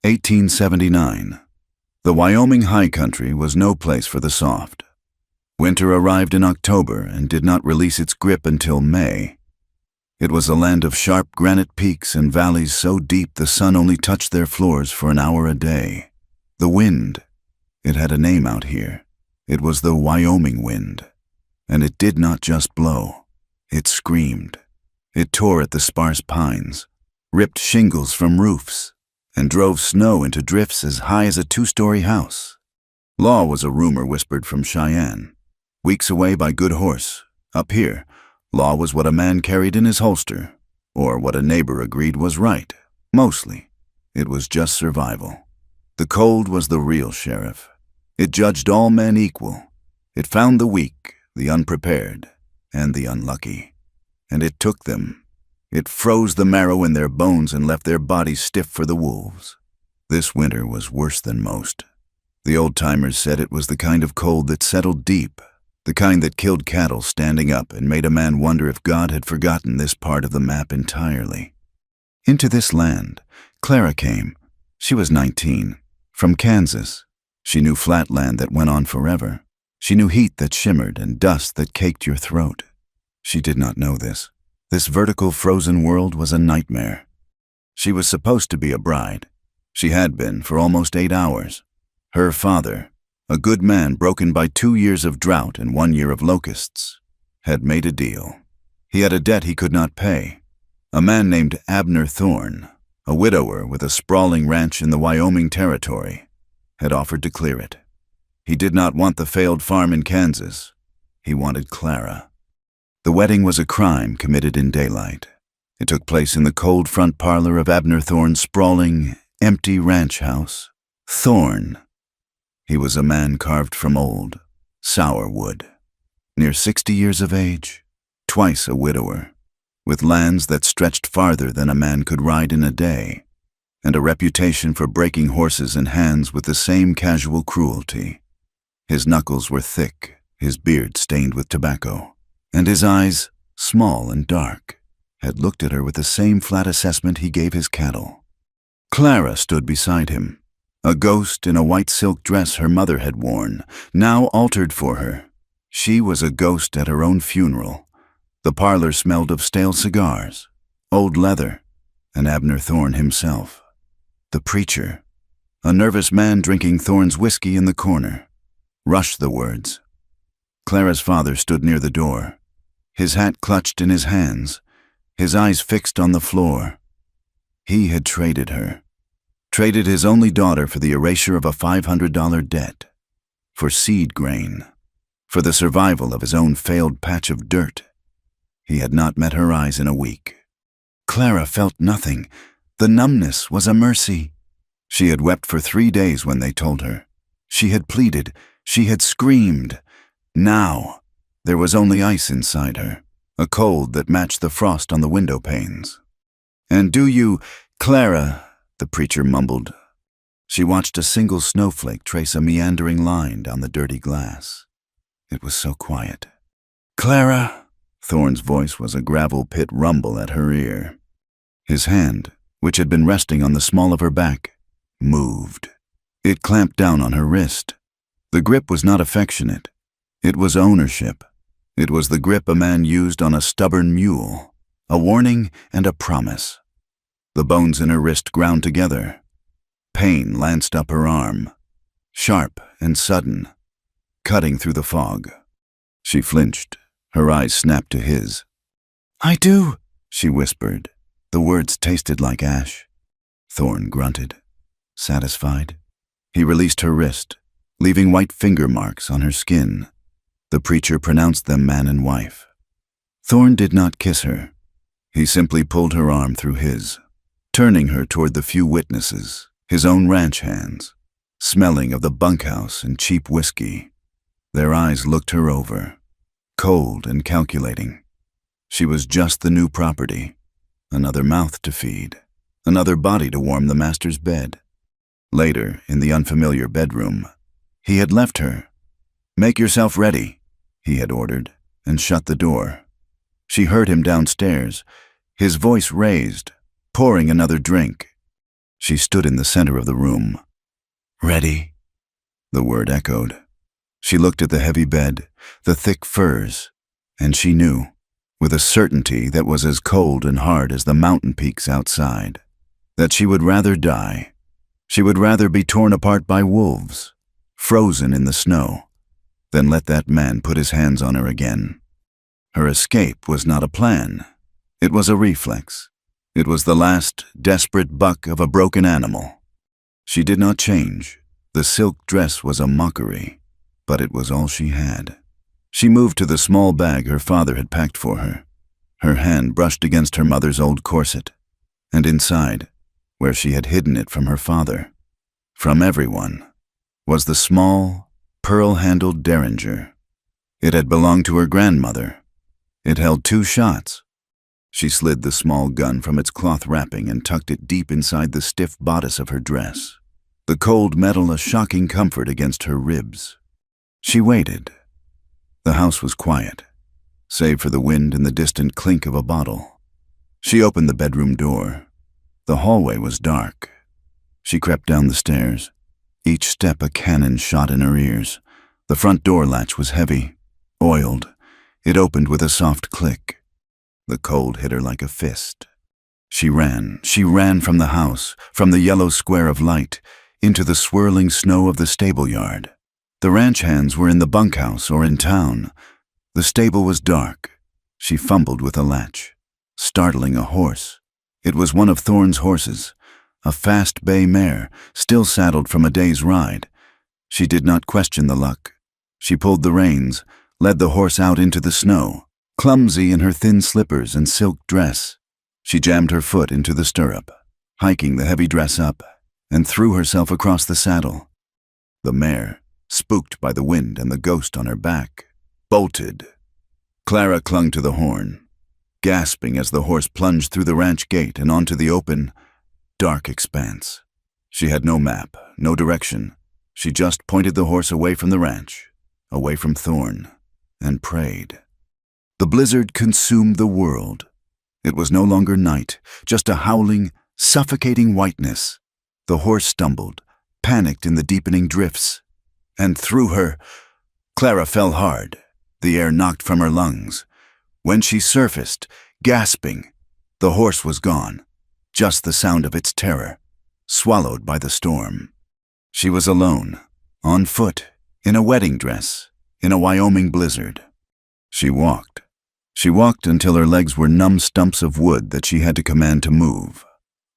1879. The Wyoming high country was no place for the soft. Winter arrived in October and did not release its grip until May. It was a land of sharp granite peaks and valleys so deep the sun only touched their floors for an hour a day. The wind, it had a name out here. It was the Wyoming wind. And it did not just blow. It screamed. It tore at the sparse pines, ripped shingles from roofs, and drove snow into drifts as high as a two-story house. Law was a rumor whispered from Cheyenne. Weeks away by Good Horse. Up here, law was what a man carried in his holster, or what a neighbor agreed was right. Mostly, it was just survival. The cold was the real sheriff. It judged all men equal. It found the weak, the unprepared, and the unlucky. And it took them. It froze the marrow in their bones and left their bodies stiff for the wolves. This winter was worse than most. The old-timers said it was the kind of cold that settled deep, the kind that killed cattle standing up and made a man wonder if God had forgotten this part of the map entirely. Into this land, Clara came. She was 19, from Kansas. She knew flat land that went on forever. She knew heat that shimmered and dust that caked your throat. She did not know this. This vertical frozen world was a nightmare. She was supposed to be a bride. She had been for almost 8 hours. Her father, a good man broken by 2 years of drought and 1 year of locusts, had made a deal. He had a debt he could not pay. A man named Abner Thorne, a widower with a sprawling ranch in the Wyoming Territory, had offered to clear it. He did not want the failed farm in Kansas. He wanted Clara. The wedding was a crime committed in daylight. It took place in the cold front parlor of Abner Thorne's sprawling, empty ranch house. Thorne. He was a man carved from old, sour wood. Near 60 years of age, twice a widower, with lands that stretched farther than a man could ride in a day, and a reputation for breaking horses and hands with the same casual cruelty. His knuckles were thick, his beard stained with tobacco, and his eyes, small and dark, had looked at her with the same flat assessment he gave his cattle. Clara stood beside him, a ghost in a white silk dress her mother had worn, now altered for her. She was a ghost at her own funeral. The parlor smelled of stale cigars, old leather, and Abner Thorne himself. The preacher, a nervous man drinking Thorne's whiskey in the corner, rushed the words. Clara's father stood near the door, his hat clutched in his hands, his eyes fixed on the floor. He had traded her, traded his only daughter for the erasure of a $500 debt, for seed grain, for the survival of his own failed patch of dirt. He had not met her eyes in a week. Clara felt nothing. The numbness was a mercy. She had wept for 3 days when they told her. She had pleaded. She had screamed. Now, there was only ice inside her, a cold that matched the frost on the window panes. "And do you, Clara," the preacher mumbled. She watched a single snowflake trace a meandering line down the dirty glass. It was so quiet. "Clara," Thorne's voice was a gravel pit rumble at her ear. His hand, which had been resting on the small of her back, moved. It clamped down on her wrist. The grip was not affectionate. It was ownership. It was the grip a man used on a stubborn mule, a warning and a promise. The bones in her wrist ground together. Pain lanced up her arm, sharp and sudden, cutting through the fog. She flinched. Her eyes snapped to his. "I do," she whispered. The words tasted like ash. Thorne grunted. Satisfied? He released her wrist, leaving white finger marks on her skin. The preacher pronounced them man and wife. Thorne did not kiss her. He simply pulled her arm through his, turning her toward the few witnesses, his own ranch hands, smelling of the bunkhouse and cheap whiskey. Their eyes looked her over, cold and calculating. She was just the new property, another mouth to feed, another body to warm the master's bed. Later, in the unfamiliar bedroom, he had left her. "Make yourself ready," he had ordered, and shut the door. She heard him downstairs, his voice raised, pouring another drink. She stood in the center of the room. "Ready?" The word echoed. She looked at the heavy bed, the thick furs, and she knew, with a certainty that was as cold and hard as the mountain peaks outside, that she would rather die. She would rather be torn apart by wolves, frozen in the snow, than let that man put his hands on her again. Her escape was not a plan. It was a reflex. It was the last, desperate buck of a broken animal. She did not change. The silk dress was a mockery, but it was all she had. She moved to the small bag her father had packed for her. Her hand brushed against her mother's old corset, and inside, where she had hidden it from her father, from everyone, was the small, pearl-handled derringer. It had belonged to her grandmother. It held 2 shots. She slid the small gun from its cloth wrapping and tucked it deep inside the stiff bodice of her dress, the cold metal a shocking comfort against her ribs. She waited. The house was quiet, save for the wind and the distant clink of a bottle. She opened the bedroom door. The hallway was dark. She crept down the stairs, each step a cannon shot in her ears. The front door latch was heavy, oiled. It opened with a soft click. The cold hit her like a fist. She ran from the house, from the yellow square of light, into the swirling snow of the stable yard. The ranch hands were in the bunkhouse or in town. The stable was dark. She fumbled with a latch, startling a horse. It was one of Thorne's horses, a fast bay mare, still saddled from a day's ride. She did not question the luck. She pulled the reins, led the horse out into the snow, clumsy in her thin slippers and silk dress. She jammed her foot into the stirrup, hiking the heavy dress up, and threw herself across the saddle. The mare, spooked by the wind and the ghost on her back, bolted. Clara clung to the horn, gasping as the horse plunged through the ranch gate and onto the open, dark expanse. She had no map, no direction. She just pointed the horse away from the ranch, away from Thorne, and prayed. The blizzard consumed the world. It was no longer night, just a howling, suffocating whiteness. The horse stumbled, panicked in the deepening drifts, and through her, Clara fell hard, the air knocked from her lungs. When she surfaced, gasping, the horse was gone, just the sound of its terror, swallowed by the storm. She was alone, on foot, in a wedding dress, in a Wyoming blizzard. She walked. She walked until her legs were numb stumps of wood that she had to command to move.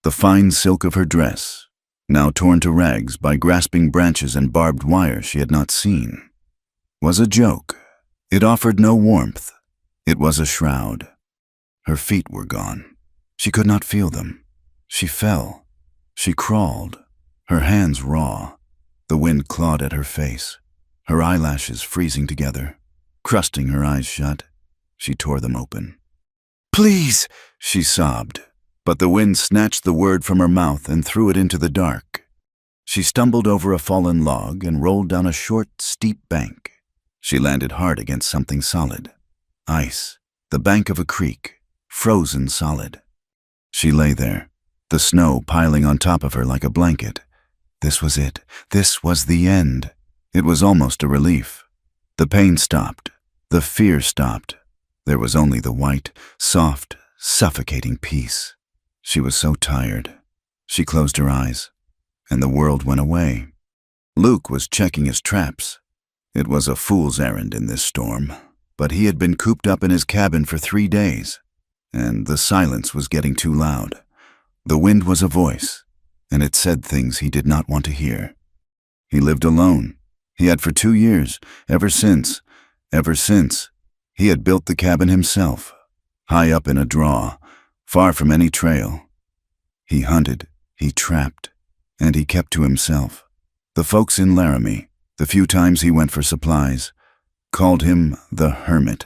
The fine silk of her dress, now torn to rags by grasping branches and barbed wire she had not seen, was a joke. It offered no warmth. It was a shroud. Her feet were gone. She could not feel them. She fell. She crawled, her hands raw. The wind clawed at her face, her eyelashes freezing together, crusting her eyes shut. She tore them open. "Please," she sobbed, but the wind snatched the word from her mouth and threw it into the dark. She stumbled over a fallen log and rolled down a short, steep bank. She landed hard against something solid. Ice, the bank of a creek, frozen solid. She lay there, the snow piling on top of her like a blanket. This was it. This was the end. It was almost a relief. The pain stopped. The fear stopped. There was only the white, soft, suffocating peace. She was so tired. She closed her eyes, and the world went away. Luke was checking his traps. It was a fool's errand in this storm, but he had been cooped up in his cabin for 3 days, and the silence was getting too loud. The wind was a voice, and it said things he did not want to hear. He lived alone. He had for 2 years, ever since. He had built the cabin himself, high up in a draw, far from any trail. He hunted, he trapped, and he kept to himself. The folks in Laramie, the few times he went for supplies, called him the hermit.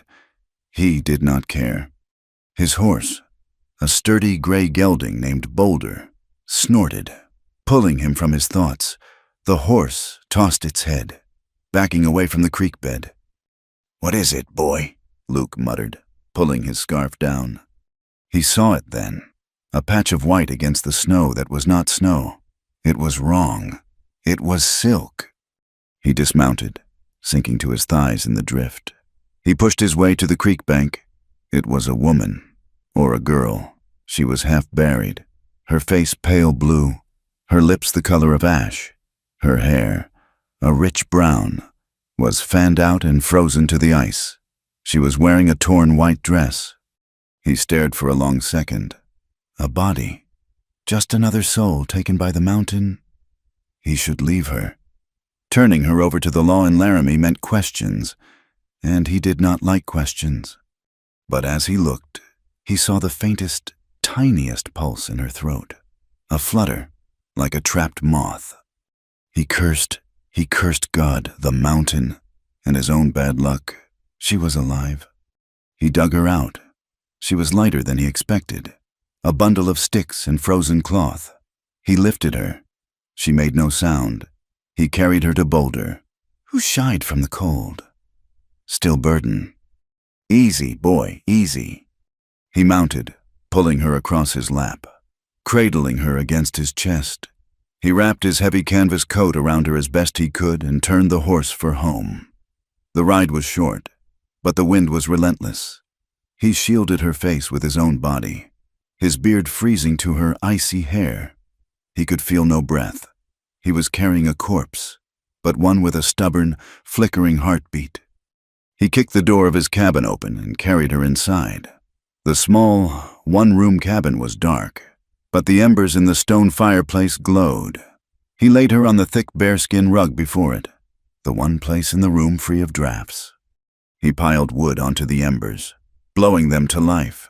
He did not care. His horse, a sturdy gray gelding named Boulder, snorted, pulling him from his thoughts. The horse tossed its head, backing away from the creek bed. "What is it, boy?" Luke muttered, pulling his scarf down. He saw it then. A patch of white against the snow that was not snow. It was wrong. It was silk. He dismounted, sinking to his thighs in the drift. He pushed his way to the creek bank. It was a woman, or a girl. She was half buried, her face pale blue, her lips the color of ash. Her hair, a rich brown, was fanned out and frozen to the ice. She was wearing a torn white dress. He stared for a long second. A body, just another soul taken by the mountain. He should leave her. Turning her over to the law in Laramie meant questions, and he did not like questions. But as he looked, he saw the faintest, tiniest pulse in her throat, a flutter, like a trapped moth. He cursed God, the mountain, and his own bad luck. She was alive. He dug her out. She was lighter than he expected, a bundle of sticks and frozen cloth. He lifted her. She made no sound. He carried her to Boulder, who shied from the cold. Still burden. Easy, boy, easy. He mounted, pulling her across his lap, cradling her against his chest. He wrapped his heavy canvas coat around her as best he could and turned the horse for home. The ride was short, but the wind was relentless. He shielded her face with his own body, his beard freezing to her icy hair. He could feel no breath. He was carrying a corpse, but one with a stubborn, flickering heartbeat. He kicked the door of his cabin open and carried her inside. The small, one-room cabin was dark, but the embers in the stone fireplace glowed. He laid her on the thick bearskin rug before it, the one place in the room free of drafts. He piled wood onto the embers, blowing them to life.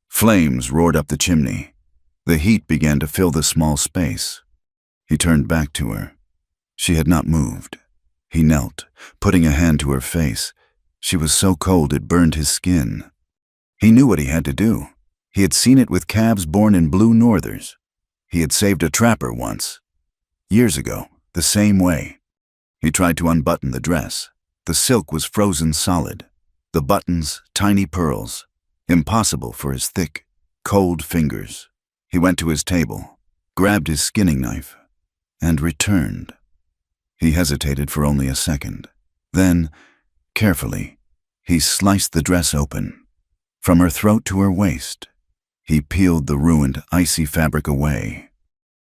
Flames roared up the chimney. The heat began to fill the small space. He turned back to her. She had not moved. He knelt, putting a hand to her face. She was so cold it burned his skin. He knew what he had to do. He had seen it with calves born in blue northers. He had saved a trapper once. Years ago, the same way. He tried to unbutton the dress. The silk was frozen solid. The buttons, tiny pearls. Impossible for his thick, cold fingers. He went to his table, grabbed his skinning knife, and returned. He hesitated for only a second. Then, carefully, he sliced the dress open. From her throat to her waist, he peeled the ruined, icy fabric away.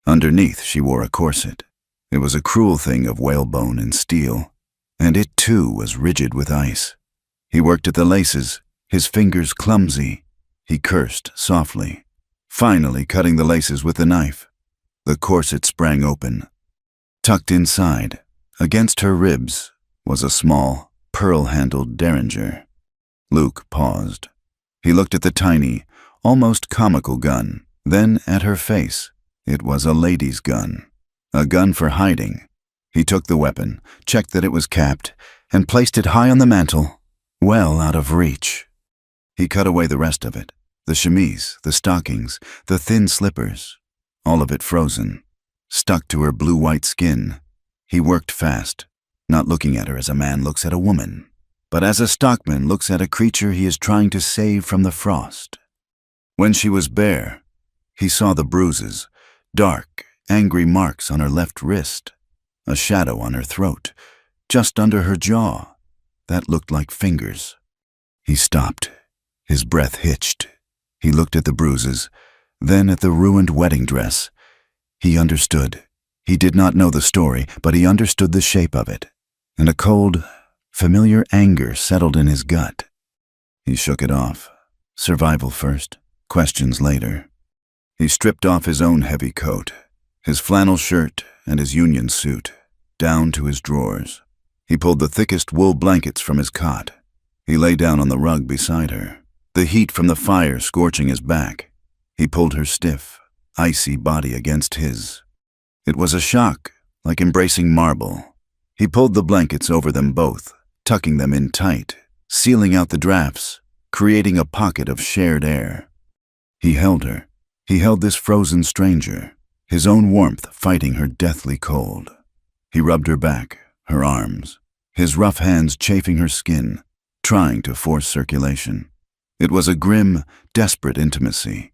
Underneath, she wore a corset. It was a cruel thing of whalebone and steel, and it too was rigid with ice. He worked at the laces, his fingers clumsy. He cursed softly, finally cutting the laces with the knife. The corset sprang open. Tucked inside, against her ribs, was a small, pearl-handled derringer. Luke paused. He looked at the tiny, almost comical gun, then at her face. It was a lady's gun, a gun for hiding. He took the weapon, checked that it was capped, and placed it high on the mantel, well out of reach. He cut away the rest of it, the chemise, the stockings, the thin slippers, all of it frozen, stuck to her blue-white skin. He worked fast, not looking at her as a man looks at a woman, but as a stockman looks at a creature he is trying to save from the frost. When she was bare, he saw the bruises, dark, angry marks on her left wrist, a shadow on her throat, just under her jaw, that looked like fingers. He stopped. His breath hitched. He looked at the bruises, then at the ruined wedding dress. He understood. He did not know the story, but he understood the shape of it, and a cold, familiar anger settled in his gut. He shook it off. Survival first, questions later. He stripped off his own heavy coat, his flannel shirt and his union suit, down to his drawers. He pulled the thickest wool blankets from his cot. He lay down on the rug beside her, the heat from the fire scorching his back. He pulled her stiff, icy body against his. It was a shock, like embracing marble. He pulled the blankets over them both, tucking them in tight, sealing out the drafts, creating a pocket of shared air. He held her. He held this frozen stranger, his own warmth fighting her deathly cold. He rubbed her back, her arms, his rough hands chafing her skin, trying to force circulation. It was a grim, desperate intimacy.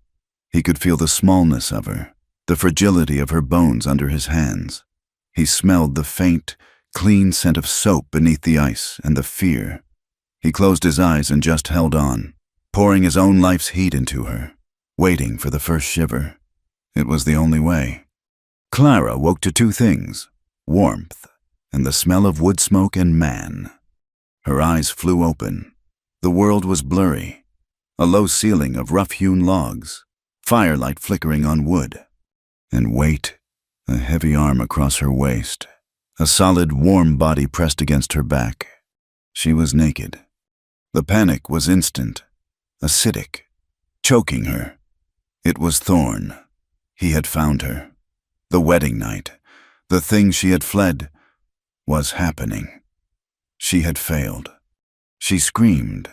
He could feel the smallness of her, the fragility of her bones under his hands. He smelled the faint, clean scent of soap beneath the ice and the fear. He closed his eyes and just held on, pouring his own life's heat into her, waiting for the first shiver. It was the only way. Clara woke to two things: warmth and the smell of wood smoke and man. Her eyes flew open. The world was blurry. A low ceiling of rough-hewn logs, firelight flickering on wood. And weight, a heavy arm across her waist, a solid, warm body pressed against her back. She was naked. The panic was instant, acidic, choking her. It was Thorn. He had found her. The wedding night, the thing she had fled, was happening. She had failed. She screamed.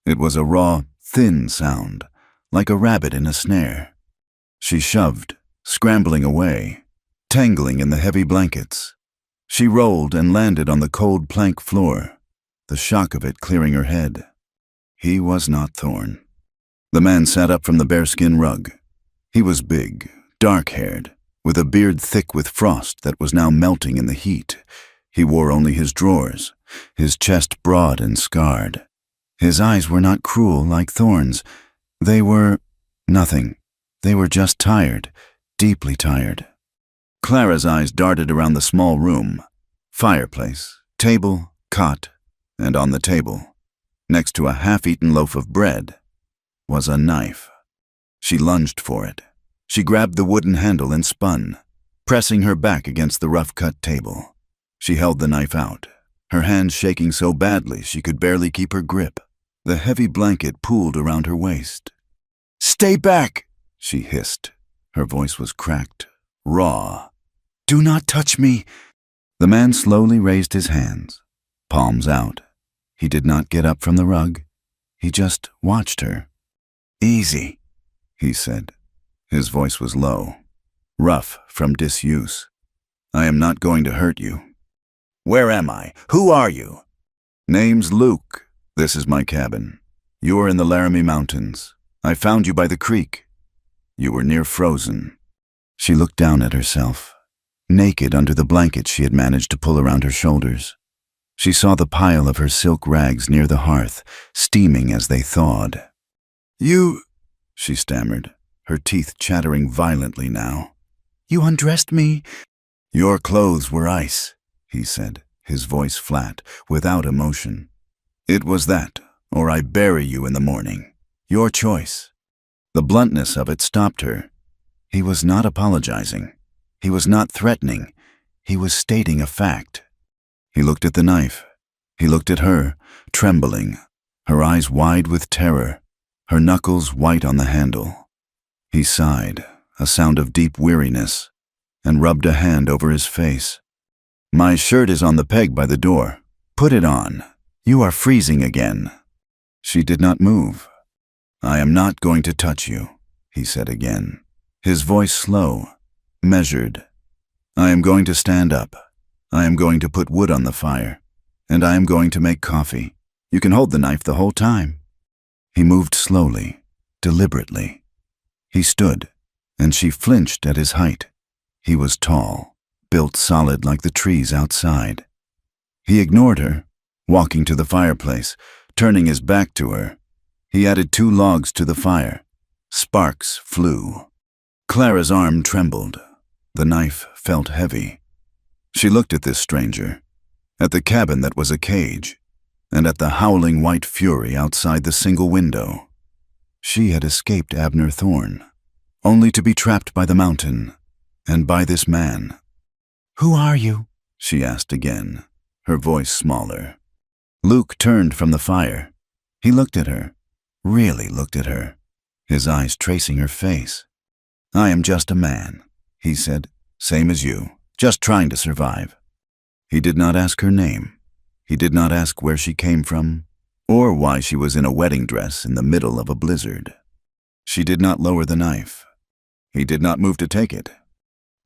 It was a raw, thin sound, like a rabbit in a snare. She shoved, scrambling away, tangling in the heavy blankets. She rolled and landed on the cold plank floor, the shock of it clearing her head. He was not Thorn. The man sat up from the bearskin rug. He was big, dark-haired, with a beard thick with frost that was now melting in the heat. He wore only his drawers, his chest broad and scarred. His eyes were not cruel like Thorn's. They were nothing. They were just tired, deeply tired. Clara's eyes darted around the small room. Fireplace, table, cot, and on the table, next to a half-eaten loaf of bread, was a knife. She lunged for it. She grabbed the wooden handle and spun, pressing her back against the rough-cut table. She held the knife out, her hands shaking so badly she could barely keep her grip. The heavy blanket pooled around her waist. "Stay back!" she hissed. Her voice was cracked, raw. "Do not touch me!" The man slowly raised his hands, palms out. He did not get up from the rug. He just watched her. "Easy," he said. His voice was low, rough from disuse. "I am not going to hurt you." "Where am I? Who are you?" "Name's Luke. This is my cabin. You are in the Laramie Mountains. I found you by the creek. You were near frozen." She looked down at herself, naked under the blanket she had managed to pull around her shoulders. She saw the pile of her silk rags near the hearth, steaming as they thawed. "You," she stammered, her teeth chattering violently now. "You undressed me?" "Your clothes were ice," he said, his voice flat, without emotion. "It was that, or I bury you in the morning. Your choice." The bluntness of it stopped her. He was not apologizing. He was not threatening. He was stating a fact. He looked at the knife. He looked at her, trembling, her eyes wide with terror, her knuckles white on the handle. He sighed, a sound of deep weariness, and rubbed a hand over his face. "My shirt is on the peg by the door. Put it on. You are freezing again." She did not move. "I am not going to touch you," he said again, his voice slow, measured. "I am going to stand up. I am going to put wood on the fire, and I am going to make coffee. You can hold the knife the whole time." He moved slowly, deliberately. He stood, and she flinched at his height. He was tall, built solid like the trees outside. He ignored her, walking to the fireplace, turning his back to her. He added 2 logs to the fire. Sparks flew. Clara's arm trembled. The knife felt heavy. She looked at this stranger, at the cabin that was a cage, and at the howling white fury outside the single window. She had escaped Abner Thorn, only to be trapped by the mountain, and by this man. "Who are you?" she asked again, her voice smaller. Luke turned from the fire. He looked at her, really looked at her, his eyes tracing her face. "I am just a man," he said, "same as you, just trying to survive." He did not ask her name. He did not ask where she came from, or why she was in a wedding dress in the middle of a blizzard. She did not lower the knife. He did not move to take it.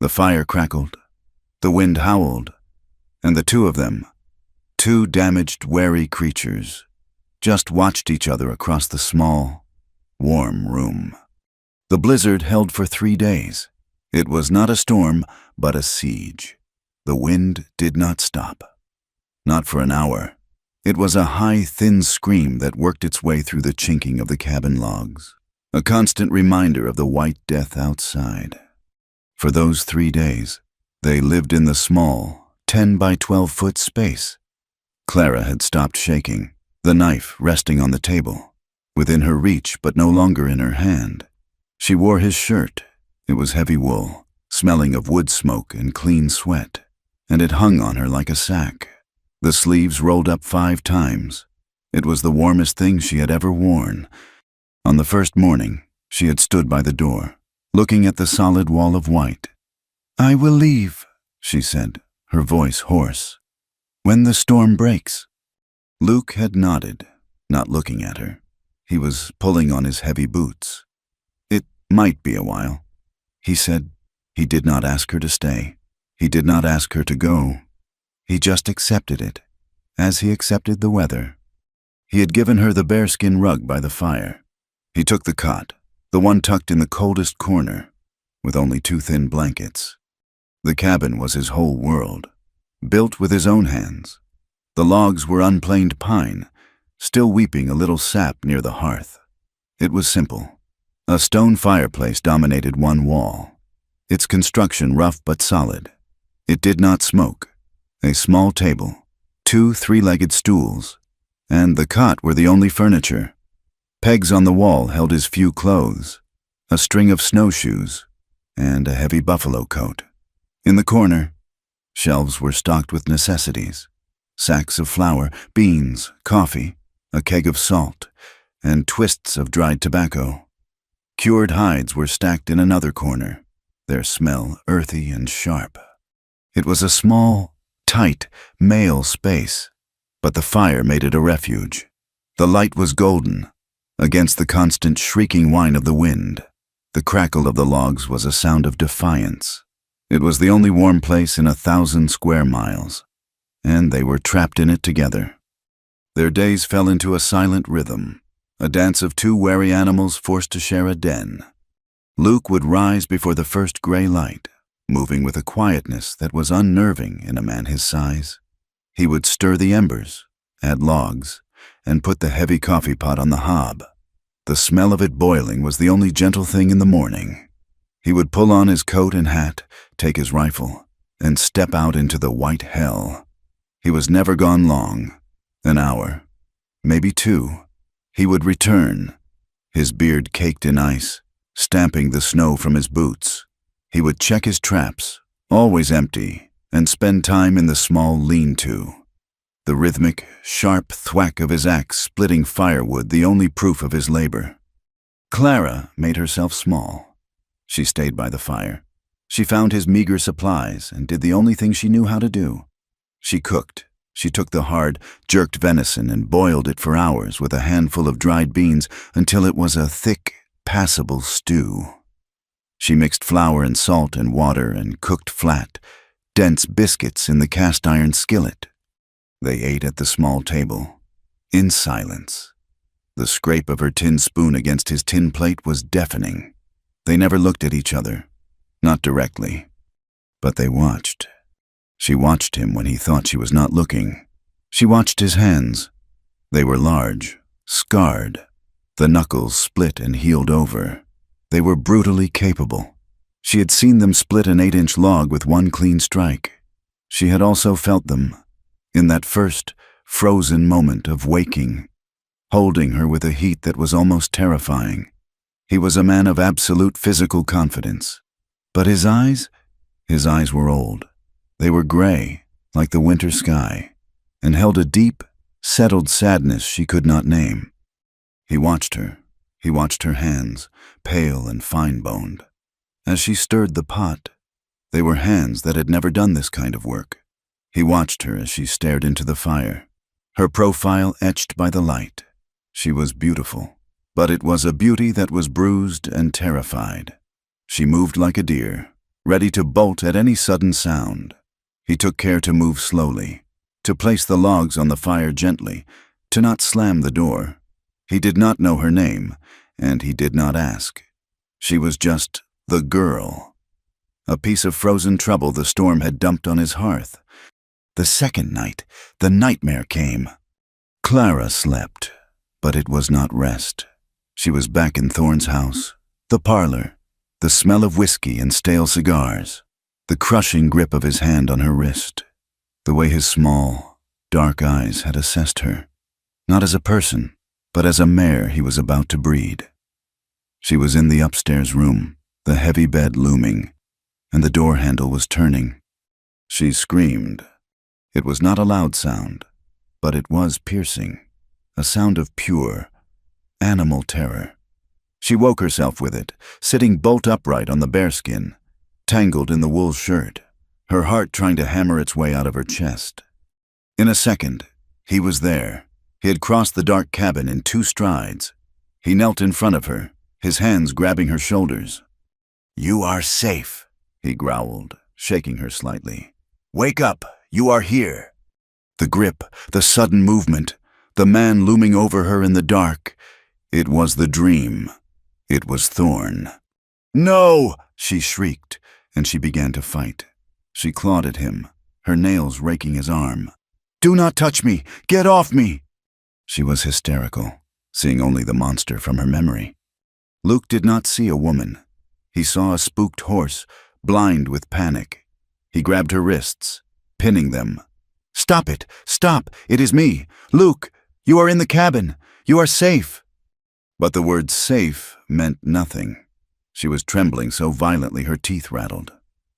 The fire crackled. The wind howled. And the two of them, 2 damaged, wary creatures, just watched each other across the small, warm room. The blizzard held for 3 days. It was not a storm, but a siege. The wind did not stop. Not for an hour. It was a high, thin scream that worked its way through the chinking of the cabin logs, a constant reminder of the white death outside. For those 3 days, they lived in the small, 10 by 12-foot space. Clara had stopped shaking, the knife resting on the table, within her reach but no longer in her hand. She wore his shirt. It was heavy wool, smelling of wood smoke and clean sweat, and it hung on her like a sack. The sleeves rolled up 5 times. It was the warmest thing she had ever worn. On the first morning, she had stood by the door, looking at the solid wall of white. "I will leave," she said, her voice hoarse. "When the storm breaks." Luke had nodded, not looking at her. He was pulling on his heavy boots. "It might be a while," he said. He did not ask her to stay. He did not ask her to go. He just accepted it, as he accepted the weather. He had given her the bearskin rug by the fire. He took the cot, the one tucked in the coldest corner, with only 2 thin blankets. The cabin was his whole world, built with his own hands. The logs were unplaned pine, still weeping a little sap near the hearth. It was simple. A stone fireplace dominated one wall, its construction rough but solid. It did not smoke. A small table, 2 3-legged stools, and the cot were the only furniture. Pegs on the wall held his few clothes, a string of snowshoes, and a heavy buffalo coat. In the corner, shelves were stocked with necessities: sacks of flour, beans, coffee, a keg of salt, and twists of dried tobacco. Cured hides were stacked in another corner, their smell earthy and sharp. It was a small, tight, male space, but the fire made it a refuge. The light was golden, against the constant shrieking whine of the wind. The crackle of the logs was a sound of defiance. It was the only warm place in 1,000 square miles, and they were trapped in it together. Their days fell into a silent rhythm, a dance of 2 wary animals forced to share a den. Luke would rise before the first gray light, moving with a quietness that was unnerving in a man his size. He would stir the embers, add logs, and put the heavy coffee pot on the hob. The smell of it boiling was the only gentle thing in the morning. He would pull on his coat and hat, take his rifle, and step out into the white hell. He was never gone long. An hour, maybe 2. He would return, his beard caked in ice, stamping the snow from his boots. He would check his traps, always empty, and spend time in the small lean-to. The rhythmic, sharp thwack of his axe splitting firewood the only proof of his labor. Clara made herself small. She stayed by the fire. She found his meager supplies and did the only thing she knew how to do. She cooked. She took the hard, jerked venison and boiled it for hours with a handful of dried beans until it was a thick, passable stew. She mixed flour and salt and water and cooked flat, dense biscuits in the cast-iron skillet. They ate at the small table, in silence. The scrape of her tin spoon against his tin plate was deafening. They never looked at each other, not directly, but they watched. She watched him when he thought she was not looking. She watched his hands. They were large, scarred, the knuckles split and healed over. They were brutally capable. She had seen them split an 8-inch log with one clean strike. She had also felt them, in that first, frozen moment of waking, holding her with a heat that was almost terrifying. He was a man of absolute physical confidence. But his eyes were old. They were gray, like the winter sky, and held a deep, settled sadness she could not name. He watched her. He watched her hands, pale and fine-boned. As she stirred the pot, they were hands that had never done this kind of work. He watched her as she stared into the fire, her profile etched by the light. She was beautiful, but it was a beauty that was bruised and terrified. She moved like a deer, ready to bolt at any sudden sound. He took care to move slowly, to place the logs on the fire gently, to not slam the door. He did not know her name, and he did not ask. She was just the girl. A piece of frozen trouble the storm had dumped on his hearth. The second night, the nightmare came. Clara slept, but it was not rest. She was back in Thorne's house, the parlor, the smell of whiskey and stale cigars, the crushing grip of his hand on her wrist, the way his small, dark eyes had assessed her, not as a person, but as a mare he was about to breed. She was in the upstairs room, the heavy bed looming, and the door handle was turning. She screamed. It was not a loud sound, but it was piercing, a sound of pure, animal terror. She woke herself with it, sitting bolt upright on the bearskin, tangled in the wool shirt, her heart trying to hammer its way out of her chest. In a second, he was there. He had crossed the dark cabin in 2 strides. He knelt in front of her, his hands grabbing her shoulders. "You are safe," he growled, shaking her slightly. "Wake up, you are here." The grip, the sudden movement, the man looming over her in the dark. It was the dream. It was Thorne. "No!" she shrieked, and she began to fight. She clawed at him, her nails raking his arm. "Do not touch me! Get off me!" She was hysterical, seeing only the monster from her memory. Luke did not see a woman. He saw a spooked horse, blind with panic. He grabbed her wrists, pinning them. "Stop it! Stop! It is me! Luke! You are in the cabin! You are safe!" But the word safe meant nothing. She was trembling so violently her teeth rattled.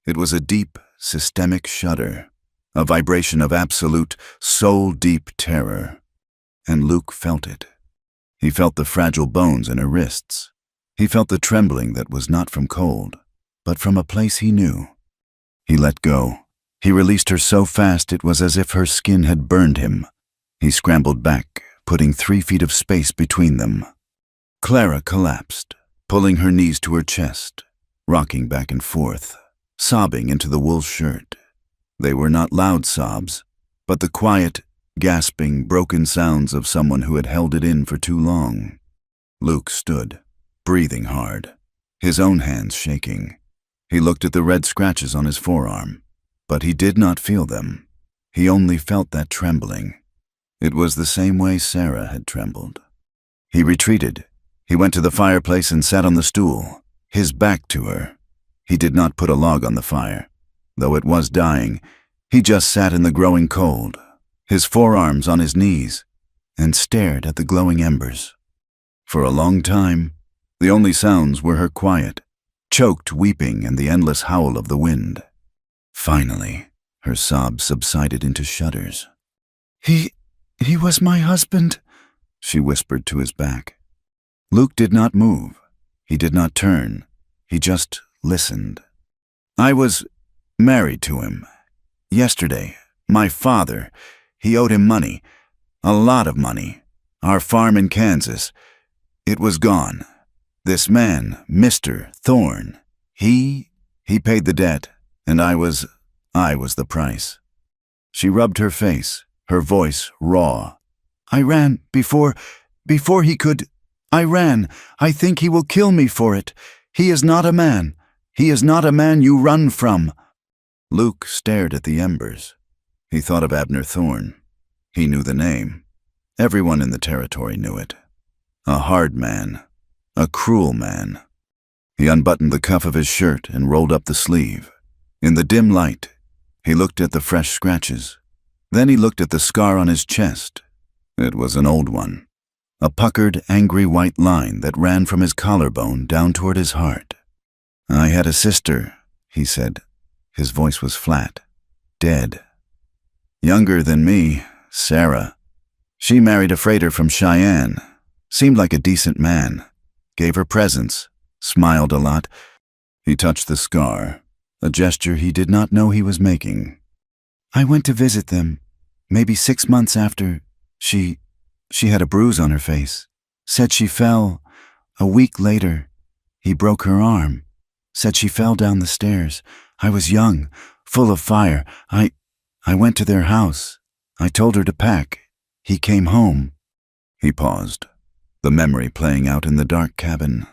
It was a deep, systemic shudder, a vibration of absolute, soul-deep terror. And Luke felt it. He felt the fragile bones in her wrists. He felt the trembling that was not from cold, but from a place he knew. He let go. He released her so fast it was as if her skin had burned him. He scrambled back, putting 3 feet of space between them. Clara collapsed, pulling her knees to her chest, rocking back and forth, sobbing into the wool shirt. They were not loud sobs, but the quiet, gasping, broken sounds of someone who had held it in for too long. Luke stood, breathing hard, his own hands shaking. He looked at the red scratches on his forearm, but he did not feel them. He only felt that trembling. It was the same way Sarah had trembled. He retreated. He went to the fireplace and sat on the stool, his back to her. He did not put a log on the fire. Though it was dying, he just sat in the growing cold, his forearms on his knees, and stared at the glowing embers. For a long time, the only sounds were her quiet, choked weeping and the endless howl of the wind. Finally, her sobs subsided into shudders. He was my husband," she whispered to his back. Luke did not move. He did not turn. He just listened. "I was married to him. Yesterday, my father, he owed him money. A lot of money. Our farm in Kansas. It was gone. This man, Mr. Thorne, he paid the debt, and I was the price." She rubbed her face, her voice raw. "I ran before he could. I ran. I think he will kill me for it. He is not a man. He is not a man you run from." Luke stared at the embers. He thought of Abner Thorne. He knew the name. Everyone in the territory knew it. A hard man. A cruel man. He unbuttoned the cuff of his shirt and rolled up the sleeve. In the dim light, he looked at the fresh scratches. Then he looked at the scar on his chest. It was an old one. A puckered, angry white line that ran from his collarbone down toward his heart. "I had a sister," he said. His voice was flat. "Dead. Younger than me, Sarah. She married a freighter from Cheyenne. Seemed like a decent man. Gave her presents. Smiled a lot." He touched the scar, a gesture he did not know he was making. "I went to visit them, maybe 6 months after. She had a bruise on her face. Said she fell. A week later, he broke her arm. Said she fell down the stairs. I was young, full of fire. I went to their house. I told her to pack. He came home." He paused, the memory playing out in the dark cabin.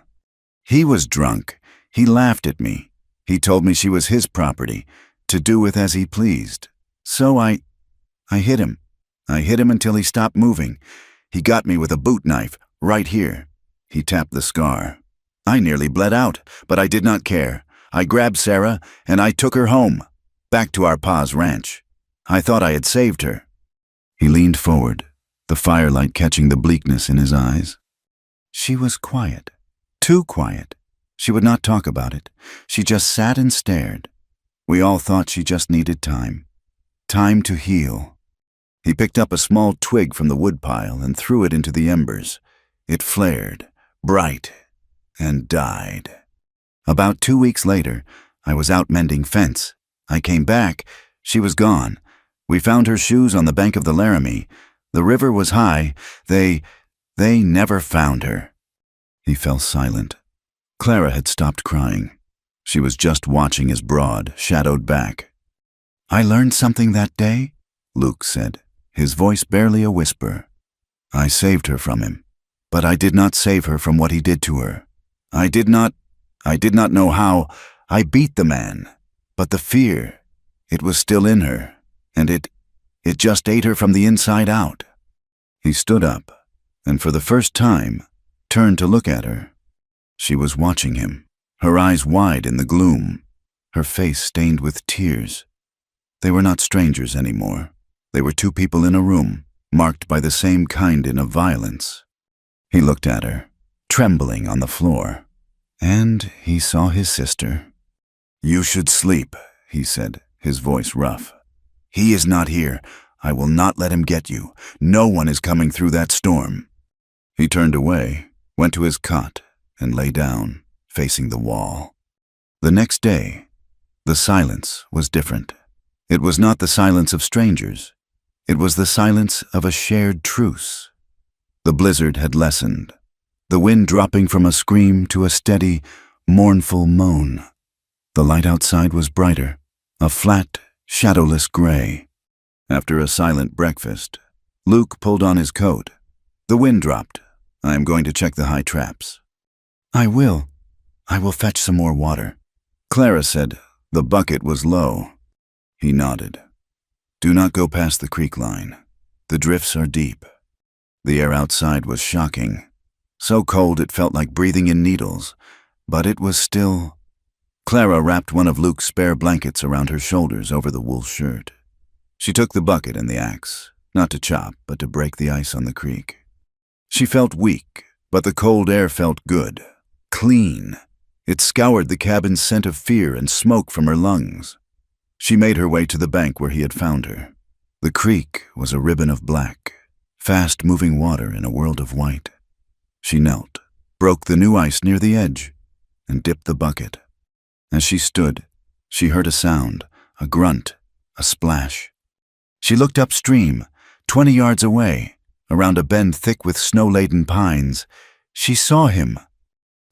He was drunk. He laughed at me. He told me she was his property, to do with as he pleased. So I hit him. I hit him until he stopped moving. He got me with a boot knife, right here. He tapped the scar. I nearly bled out, but I did not care. I grabbed Sarah, and I took her home, back to our pa's ranch. I thought I had saved her. He leaned forward, the firelight catching the bleakness in his eyes. She was quiet, too quiet. She would not talk about it. She just sat and stared. We all thought she just needed time. Time to heal. He picked up a small twig from the woodpile and threw it into the embers. It flared, bright, and died. About 2 weeks later, I was out mending fence. I came back. She was gone. We found her shoes on the bank of the Laramie. The river was high. They never found her. He fell silent. Clara had stopped crying. She was just watching his broad, shadowed back. "I learned something that day," Luke said, his voice barely a whisper. "I saved her from him, but I did not save her from what he did to her. I did not know how. I beat the man, but the fear, it was still in her, and it just ate her from the inside out." He stood up, and for the first time, turned to look at her. She was watching him, her eyes wide in the gloom, her face stained with tears. They were not strangers anymore. They were two people in a room, marked by the same kind of violence. He looked at her, trembling on the floor, and he saw his sister. "You should sleep," he said, his voice rough. "He is not here. I will not let him get you. No one is coming through that storm." He turned away, went to his cot, and lay down, facing the wall. The next day, the silence was different. It was not the silence of strangers. It was the silence of a shared truce. The blizzard had lessened, the wind dropping from a scream to a steady, mournful moan. The light outside was brighter, a flat, shadowless gray. After a silent breakfast, Luke pulled on his coat. The wind dropped. "I am going to check the high traps." I will fetch some more water." Clara said the bucket was low. He nodded. "Do not go past the creek line. The drifts are deep." The air outside was shocking. So cold it felt like breathing in needles, but it was still. Clara wrapped one of Luke's spare blankets around her shoulders over the wool shirt. She took the bucket and the axe, not to chop, but to break the ice on the creek. She felt weak, but the cold air felt good. Clean. It scoured the cabin's scent of fear and smoke from her lungs. She made her way to the bank where he had found her. The creek was a ribbon of black, fast-moving water in a world of white. She knelt, broke the new ice near the edge, and dipped the bucket. As she stood, she heard a sound, a grunt, a splash. She looked upstream, 20 yards away, around a bend thick with snow-laden pines. She saw him.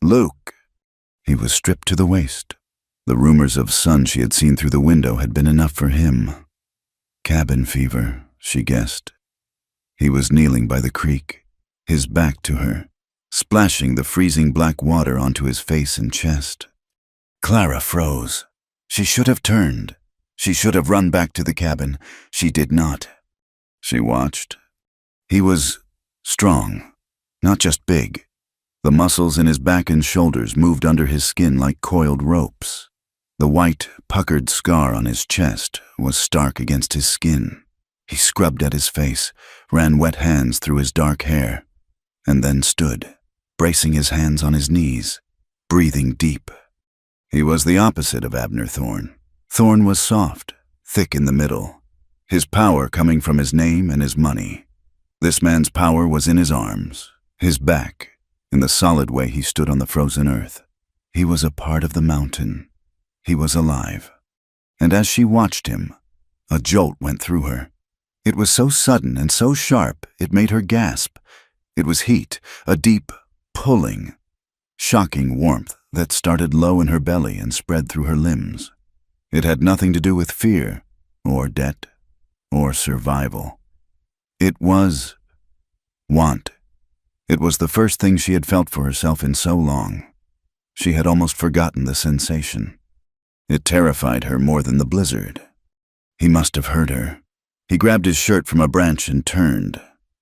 Luke. He was stripped to the waist. The rumors of sun she had seen through the window had been enough for him. Cabin fever, she guessed. He was kneeling by the creek, his back to her, splashing the freezing black water onto his face and chest. Clara froze. She should have turned. She should have run back to the cabin. She did not. She watched. He was strong, not just big. The muscles in his back and shoulders moved under his skin like coiled ropes. The white, puckered scar on his chest was stark against his skin. He scrubbed at his face, ran wet hands through his dark hair, and then stood, bracing his hands on his knees, breathing deep. He was the opposite of Abner Thorne. Thorne was soft, thick in the middle, his power coming from his name and his money. This man's power was in his arms, his back, in the solid way he stood on the frozen earth. He was a part of the mountain. He was alive. And as she watched him, a jolt went through her. It was so sudden and so sharp it made her gasp. It was heat, a deep, pulling, shocking warmth that started low in her belly and spread through her limbs. It had nothing to do with fear, or debt, or survival. It was want. It was the first thing she had felt for herself in so long. She had almost forgotten the sensation. It terrified her more than the blizzard. He must have heard her. He grabbed his shirt from a branch and turned,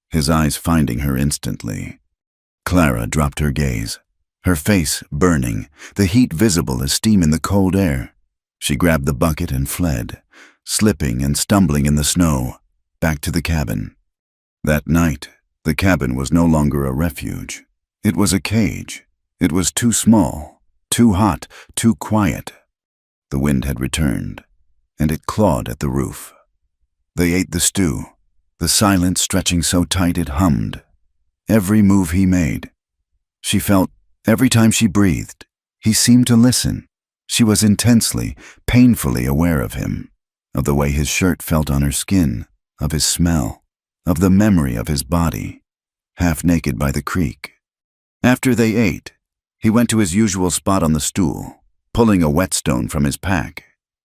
his eyes finding her instantly. Clara dropped her gaze, her face burning, the heat visible as steam in the cold air. She grabbed the bucket and fled, slipping and stumbling in the snow, back to the cabin. That night, the cabin was no longer a refuge. It was a cage. It was too small, too hot, too quiet. The wind had returned, and it clawed at the roof. They ate the stew, the silence stretching so tight it hummed. Every move he made. She felt, every time she breathed, he seemed to listen. She was intensely, painfully aware of him, of the way his shirt felt on her skin, of his smell, of the memory of his body, half naked by the creek. After they ate, he went to his usual spot on the stool, pulling a whetstone from his pack.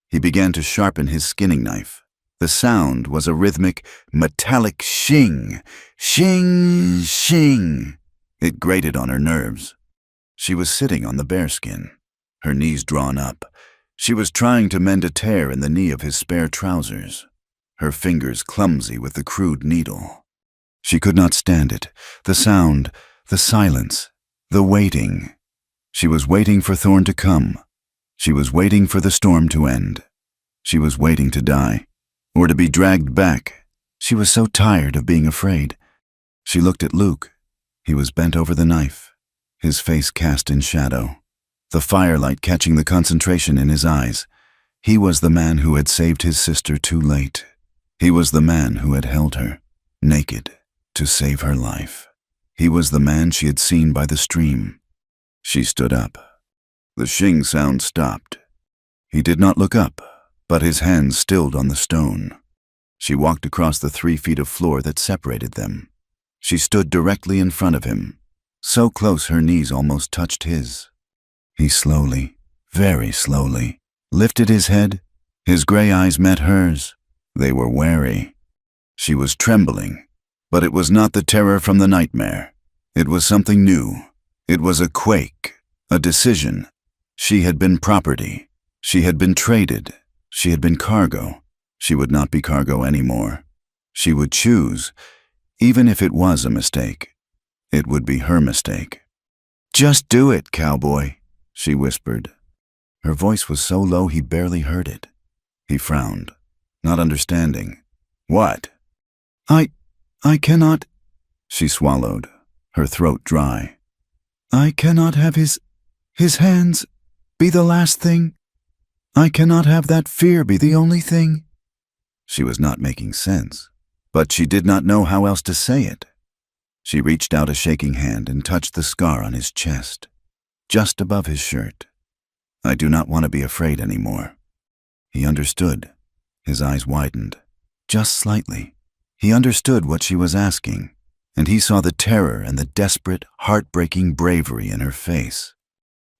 He began to sharpen his skinning knife. The sound was a rhythmic, metallic shing, shing, shing. It grated on her nerves. She was sitting on the bearskin, her knees drawn up. She was trying to mend a tear in the knee of his spare trousers, her fingers clumsy with the crude needle. She could not stand it, the sound, the silence, the waiting. She was waiting for Thorn to come. She was waiting for the storm to end. She was waiting to die, or to be dragged back. She was so tired of being afraid. She looked at Luke. He was bent over the knife, his face cast in shadow, the firelight catching the concentration in his eyes. He was the man who had saved his sister too late. He was the man who had held her, naked, to save her life. He was the man she had seen by the stream. She stood up. The shing sound stopped. He did not look up, but his hands stilled on the stone. She walked across the 3 feet of floor that separated them. She stood directly in front of him, so close her knees almost touched his. He slowly, very slowly, lifted his head. His gray eyes met hers. They were wary. She was trembling, but it was not the terror from the nightmare. It was something new. It was a quake, a decision. She had been property. She had been traded. She had been cargo. She would not be cargo anymore. She would choose, even if it was a mistake. It would be her mistake. "Just do it, Cowboy," she whispered. Her voice was so low he barely heard it. He frowned, not understanding. "What?" I cannot," she swallowed, her throat dry. "I cannot have his hands be the last thing. I cannot have that fear be the only thing." She was not making sense, but she did not know how else to say it. She reached out a shaking hand and touched the scar on his chest, just above his shirt. "I do not want to be afraid anymore." He understood. His eyes widened, just slightly. He understood what she was asking, and he saw the terror and the desperate, heartbreaking bravery in her face.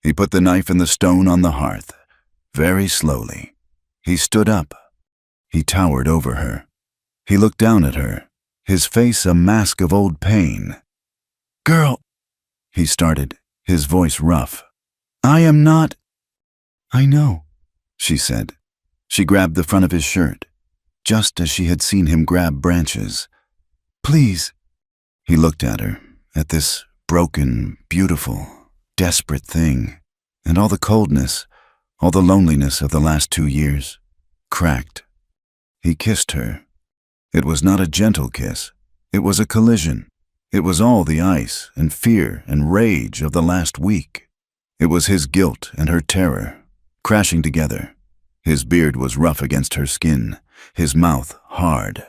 He put the knife and the stone on the hearth, very slowly. He stood up. He towered over her. He looked down at her, his face a mask of old pain. "Girl," he started, his voice rough. "I am not—" "I know," she said. She grabbed the front of his shirt, just as she had seen him grab branches. "Please." He looked at her, at this broken, beautiful, desperate thing, and all the coldness, all the loneliness of the last 2 years, cracked. He kissed her. It was not a gentle kiss. It was a collision. It was all the ice and fear and rage of the last week. It was his guilt and her terror, crashing together. His beard was rough against her skin, his mouth hard.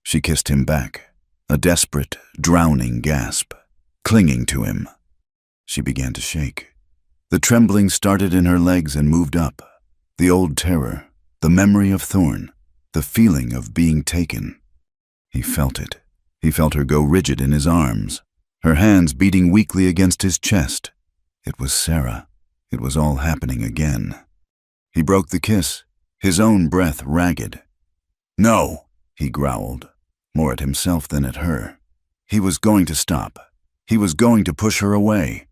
She kissed him back, a desperate, drowning gasp, clinging to him. She began to shake. The trembling started in her legs and moved up. The old terror, the memory of Thorn, the feeling of being taken. He felt it. He felt her go rigid in his arms, her hands beating weakly against his chest. It was Sarah. It was all happening again. He broke the kiss, his own breath ragged. "No," he growled, more at himself than at her. He was going to stop. He was going to push her away.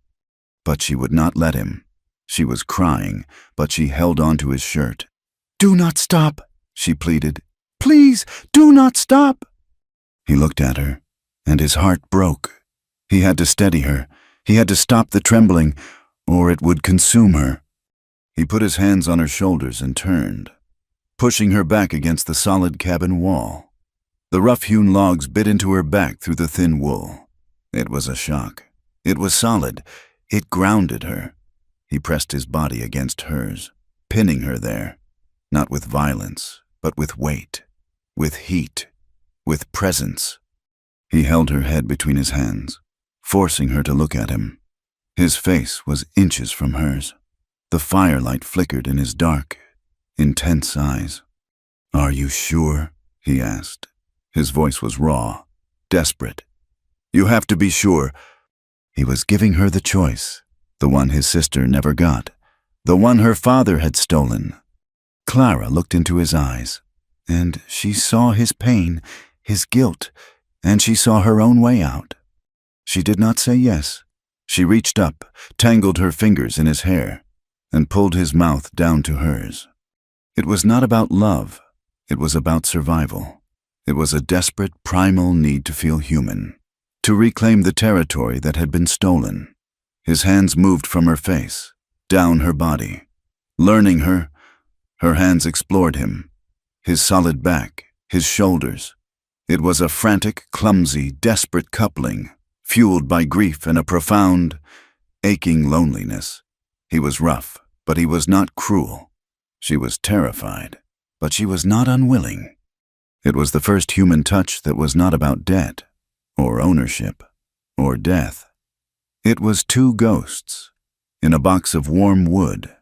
But she would not let him. She was crying, but she held on to his shirt. "Do not stop," she pleaded. "Please, do not stop." He looked at her, and his heart broke. He had to steady her. He had to stop the trembling, or it would consume her. He put his hands on her shoulders and turned, pushing her back against the solid cabin wall. The rough-hewn logs bit into her back through the thin wool. It was a shock. It was solid. It grounded her. He pressed his body against hers, pinning her there, not with violence, but with weight, with heat, with presence. He held her head between his hands, forcing her to look at him. His face was inches from hers. The firelight flickered in his dark, intense eyes. "Are you sure?" he asked. His voice was raw, desperate. "You have to be sure." He was giving her the choice, the one his sister never got, the one her father had stolen. Clara looked into his eyes, and she saw his pain, his guilt, and she saw her own way out. She did not say yes. She reached up, tangled her fingers in his hair, and pulled his mouth down to hers. It was not about love. It was about survival. It was a desperate, primal need to feel human, to reclaim the territory that had been stolen. His hands moved from her face, down her body. Learning her hands explored him, his solid back, his shoulders. It was a frantic, clumsy, desperate coupling, fueled by grief and a profound, aching loneliness. He was rough, but he was not cruel. She was terrified, but she was not unwilling. It was the first human touch that was not about debt, or ownership, or death. It was two ghosts, in a box of warm wood,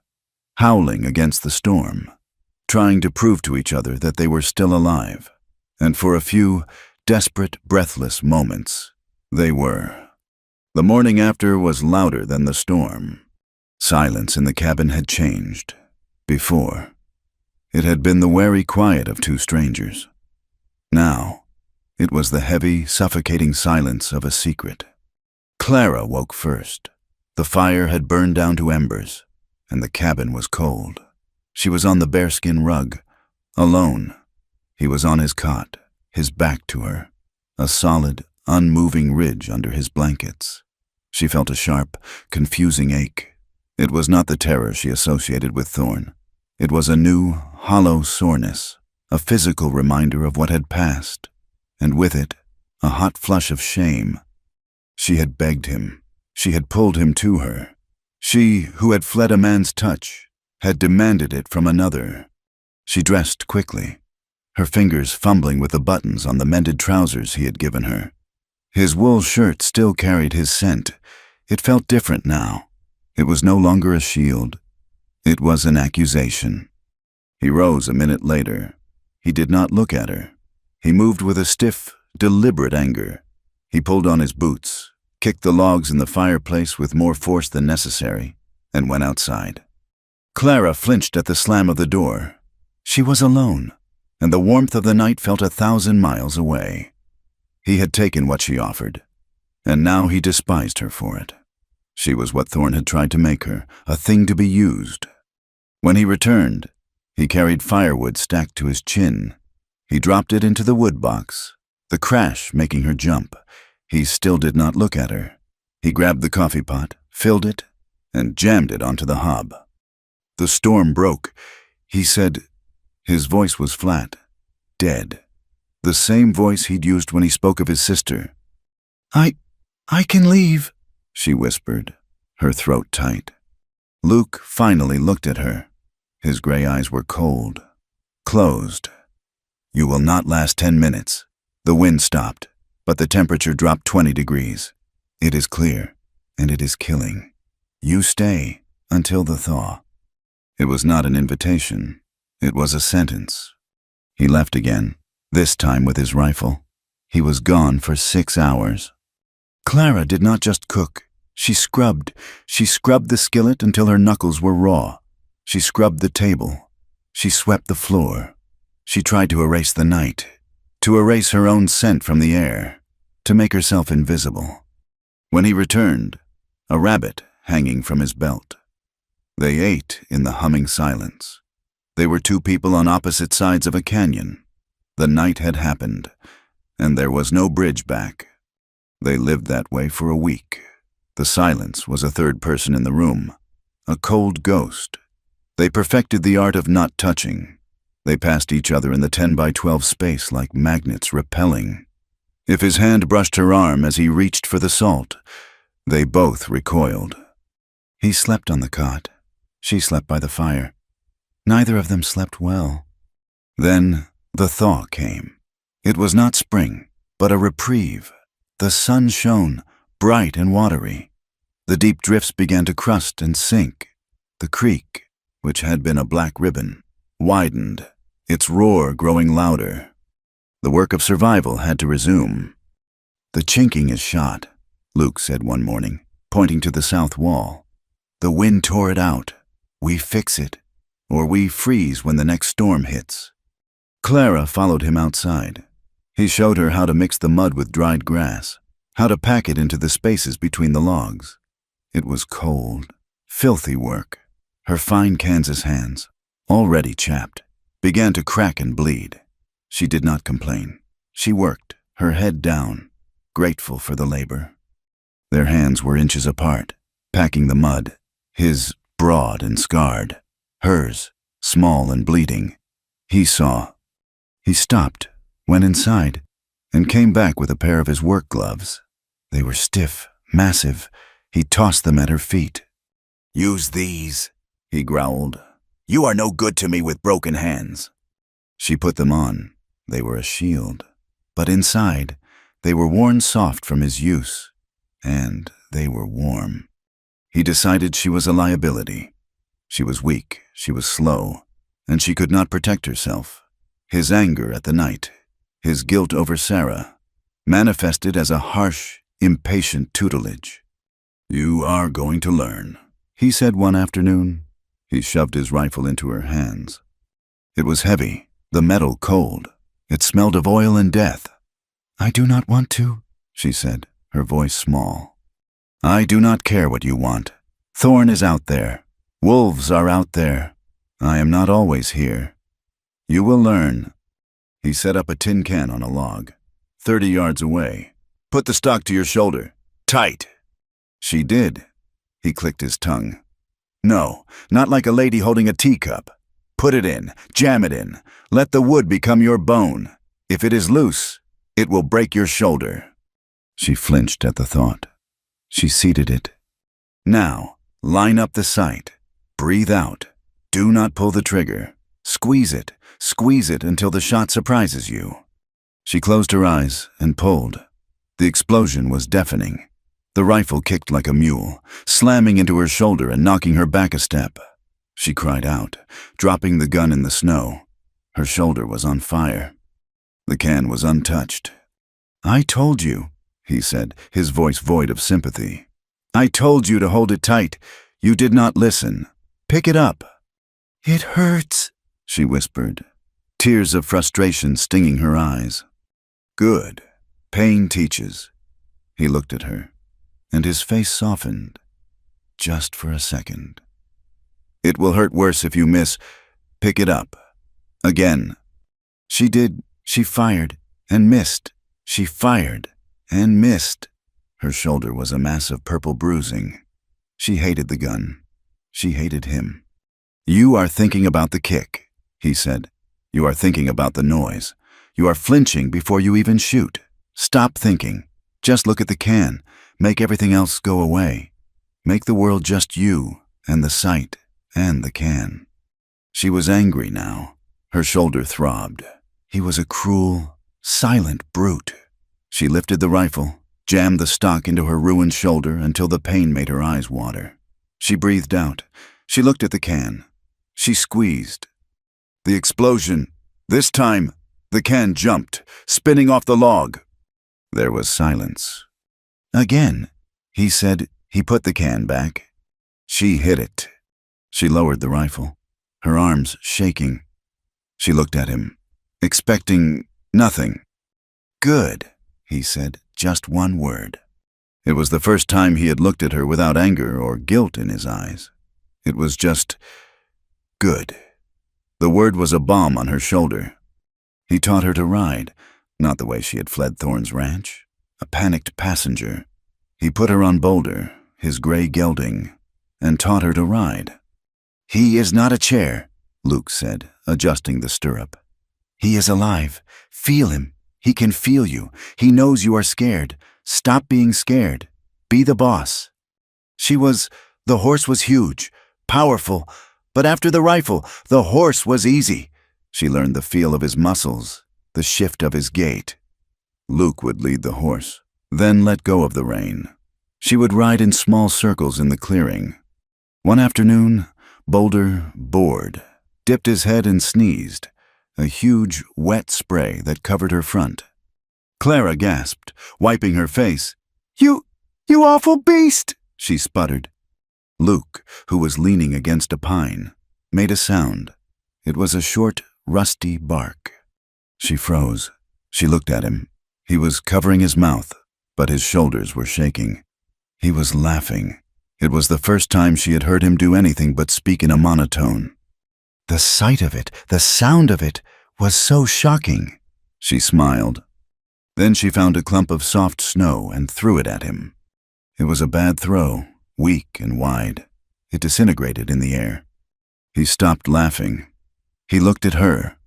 howling against the storm, trying to prove to each other that they were still alive. And for a few desperate, breathless moments, they were. The morning after was louder than the storm. Silence in the cabin had changed. Before, it had been the wary quiet of two strangers. Now, it was the heavy, suffocating silence of a secret. Clara woke first. The fire had burned down to embers, and the cabin was cold. She was on the bearskin rug, alone. He was on his cot, his back to her, a solid, unmoving ridge under his blankets. She felt a sharp, confusing ache. It was not the terror she associated with Thorn. It was a new, hollow soreness, a physical reminder of what had passed, and with it, a hot flush of shame. She had begged him. She had pulled him to her. She, who had fled a man's touch, had demanded it from another. She dressed quickly, her fingers fumbling with the buttons on the mended trousers he had given her. His wool shirt still carried his scent. It felt different now. It was no longer a shield. It was an accusation. He rose a minute later. He did not look at her. He moved with a stiff, deliberate anger. He pulled on his boots, kicked the logs in the fireplace with more force than necessary, and went outside. Clara flinched at the slam of the door. She was alone, and the warmth of the night felt 1,000 miles away. He had taken what she offered, and now he despised her for it. She was what Thorn had tried to make her, a thing to be used. When he returned, he carried firewood stacked to his chin. He dropped it into the wood box, the crash making her jump. He still did not look at her. He grabbed the coffee pot, filled it, and jammed it onto the hob. The storm broke. He said, his voice was flat, dead. The same voice he'd used when he spoke of his sister. I can leave," she whispered, her throat tight. Luke finally looked at her. His gray eyes were cold, closed. "You will not last 10 minutes. The wind stopped, but the temperature dropped 20 degrees. It is clear, and it is killing. You stay until the thaw." It was not an invitation. It was a sentence. He left again, this time with his rifle. He was gone for 6 hours. Clara did not just cook. She scrubbed. She scrubbed the skillet until her knuckles were raw. She scrubbed the table. She swept the floor. She tried to erase the night, to erase her own scent from the air, to make herself invisible. When he returned, a rabbit hanging from his belt. They ate in the humming silence. They were two people on opposite sides of a canyon. The night had happened, and there was no bridge back. They lived that way for a week. The silence was a third person in the room, a cold ghost. They perfected the art of not touching. They passed each other in the 10 by 12 space like magnets repelling. If his hand brushed her arm as he reached for the salt, they both recoiled. He slept on the cot. She slept by the fire. Neither of them slept well. Then the thaw came. It was not spring, but a reprieve. The sun shone, bright and watery. The deep drifts began to crust and sink. The creek, which had been a black ribbon, widened, its roar growing louder. The work of survival had to resume. "The chinking is shot," Luke said one morning, pointing to the south wall. "The wind tore it out. We fix it, or we freeze when the next storm hits." Clara followed him outside. He showed her how to mix the mud with dried grass, how to pack it into the spaces between the logs. It was cold, filthy work. Her fine Kansas hands, already chapped, began to crack and bleed. She did not complain. She worked, her head down, grateful for the labor. Their hands were inches apart, packing the mud, his broad and scarred, hers small and bleeding. He saw. He stopped, went inside, and came back with a pair of his work gloves. They were stiff, massive. He tossed them at her feet. "Use these," he growled. "You are no good to me with broken hands." She put them on. They were a shield. But inside, they were worn soft from his use, and they were warm. He decided she was a liability. She was weak, she was slow, and she could not protect herself. His anger at the night, his guilt over Sarah, manifested as a harsh, impatient tutelage. "You are going to learn," he said one afternoon. He shoved his rifle into her hands. It was heavy, the metal cold. It smelled of oil and death. "I do not want to," she said, her voice small. "I do not care what you want. Thorn is out there. Wolves are out there. I am not always here. You will learn." He set up a tin can on a log, 30 yards away. "Put the stock to your shoulder. Tight." She did. He clicked his tongue. "No, not like a lady holding a teacup. Put it in, jam it in. Let the wood become your bone. If it is loose, it will break your shoulder." She flinched at the thought. She seated it. "Now, line up the sight. Breathe out. Do not pull the trigger. Squeeze it until the shot surprises you." She closed her eyes and pulled. The explosion was deafening. The rifle kicked like a mule, slamming into her shoulder and knocking her back a step. She cried out, dropping the gun in the snow. Her shoulder was on fire. The can was untouched. "I told you," he said, his voice void of sympathy. "I told you to hold it tight. You did not listen. Pick it up." "It hurts," she whispered, tears of frustration stinging her eyes. "Good. Pain teaches." He looked at her, and his face softened, just for a second. "It will hurt worse if you miss. Pick it up. Again." She did. She fired and missed. She fired and missed. Her shoulder was a mass of purple bruising. She hated the gun. She hated him. "You are thinking about the kick," he said. "You are thinking about the noise. You are flinching before you even shoot. Stop thinking. Just look at the can. Make everything else go away. Make the world just you and the sight and the can." She was angry now. Her shoulder throbbed. He was a cruel, silent brute. She lifted the rifle, jammed the stock into her ruined shoulder until the pain made her eyes water. She breathed out. She looked at the can. She squeezed. The explosion. This time, the can jumped, spinning off the log. There was silence. "Again," he said. He put the can back. She hit it. She lowered the rifle, her arms shaking. She looked at him, expecting nothing. "Good," he said, just one word. It was the first time he had looked at her without anger or guilt in his eyes. It was just good. The word was a balm on her shoulder. He taught her to ride, not the way she had fled Thorne's ranch, a panicked passenger. He put her on Boulder, his gray gelding, and taught her to ride. "He is not a chair," Luke said, adjusting the stirrup. "He is alive. Feel him. He can feel you. He knows you are scared. Stop being scared. Be the boss." The horse was huge, powerful, but after the rifle, the horse was easy. She learned the feel of his muscles, the shift of his gait. Luke would lead the horse, then let go of the rein. She would ride in small circles in the clearing. One afternoon, Boulder, bored, dipped his head and sneezed, a huge, wet spray that covered her front. Clara gasped, wiping her face. You awful beast!" she sputtered. Luke, who was leaning against a pine, made a sound. It was a short, rusty bark. She froze. She looked at him. He was covering his mouth, but his shoulders were shaking. He was laughing. It was the first time she had heard him do anything but speak in a monotone. The sight of it, the sound of it, was so shocking. She smiled. Then she found a clump of soft snow and threw it at him. It was a bad throw, weak and wide. It disintegrated in the air. He stopped laughing. He looked at her.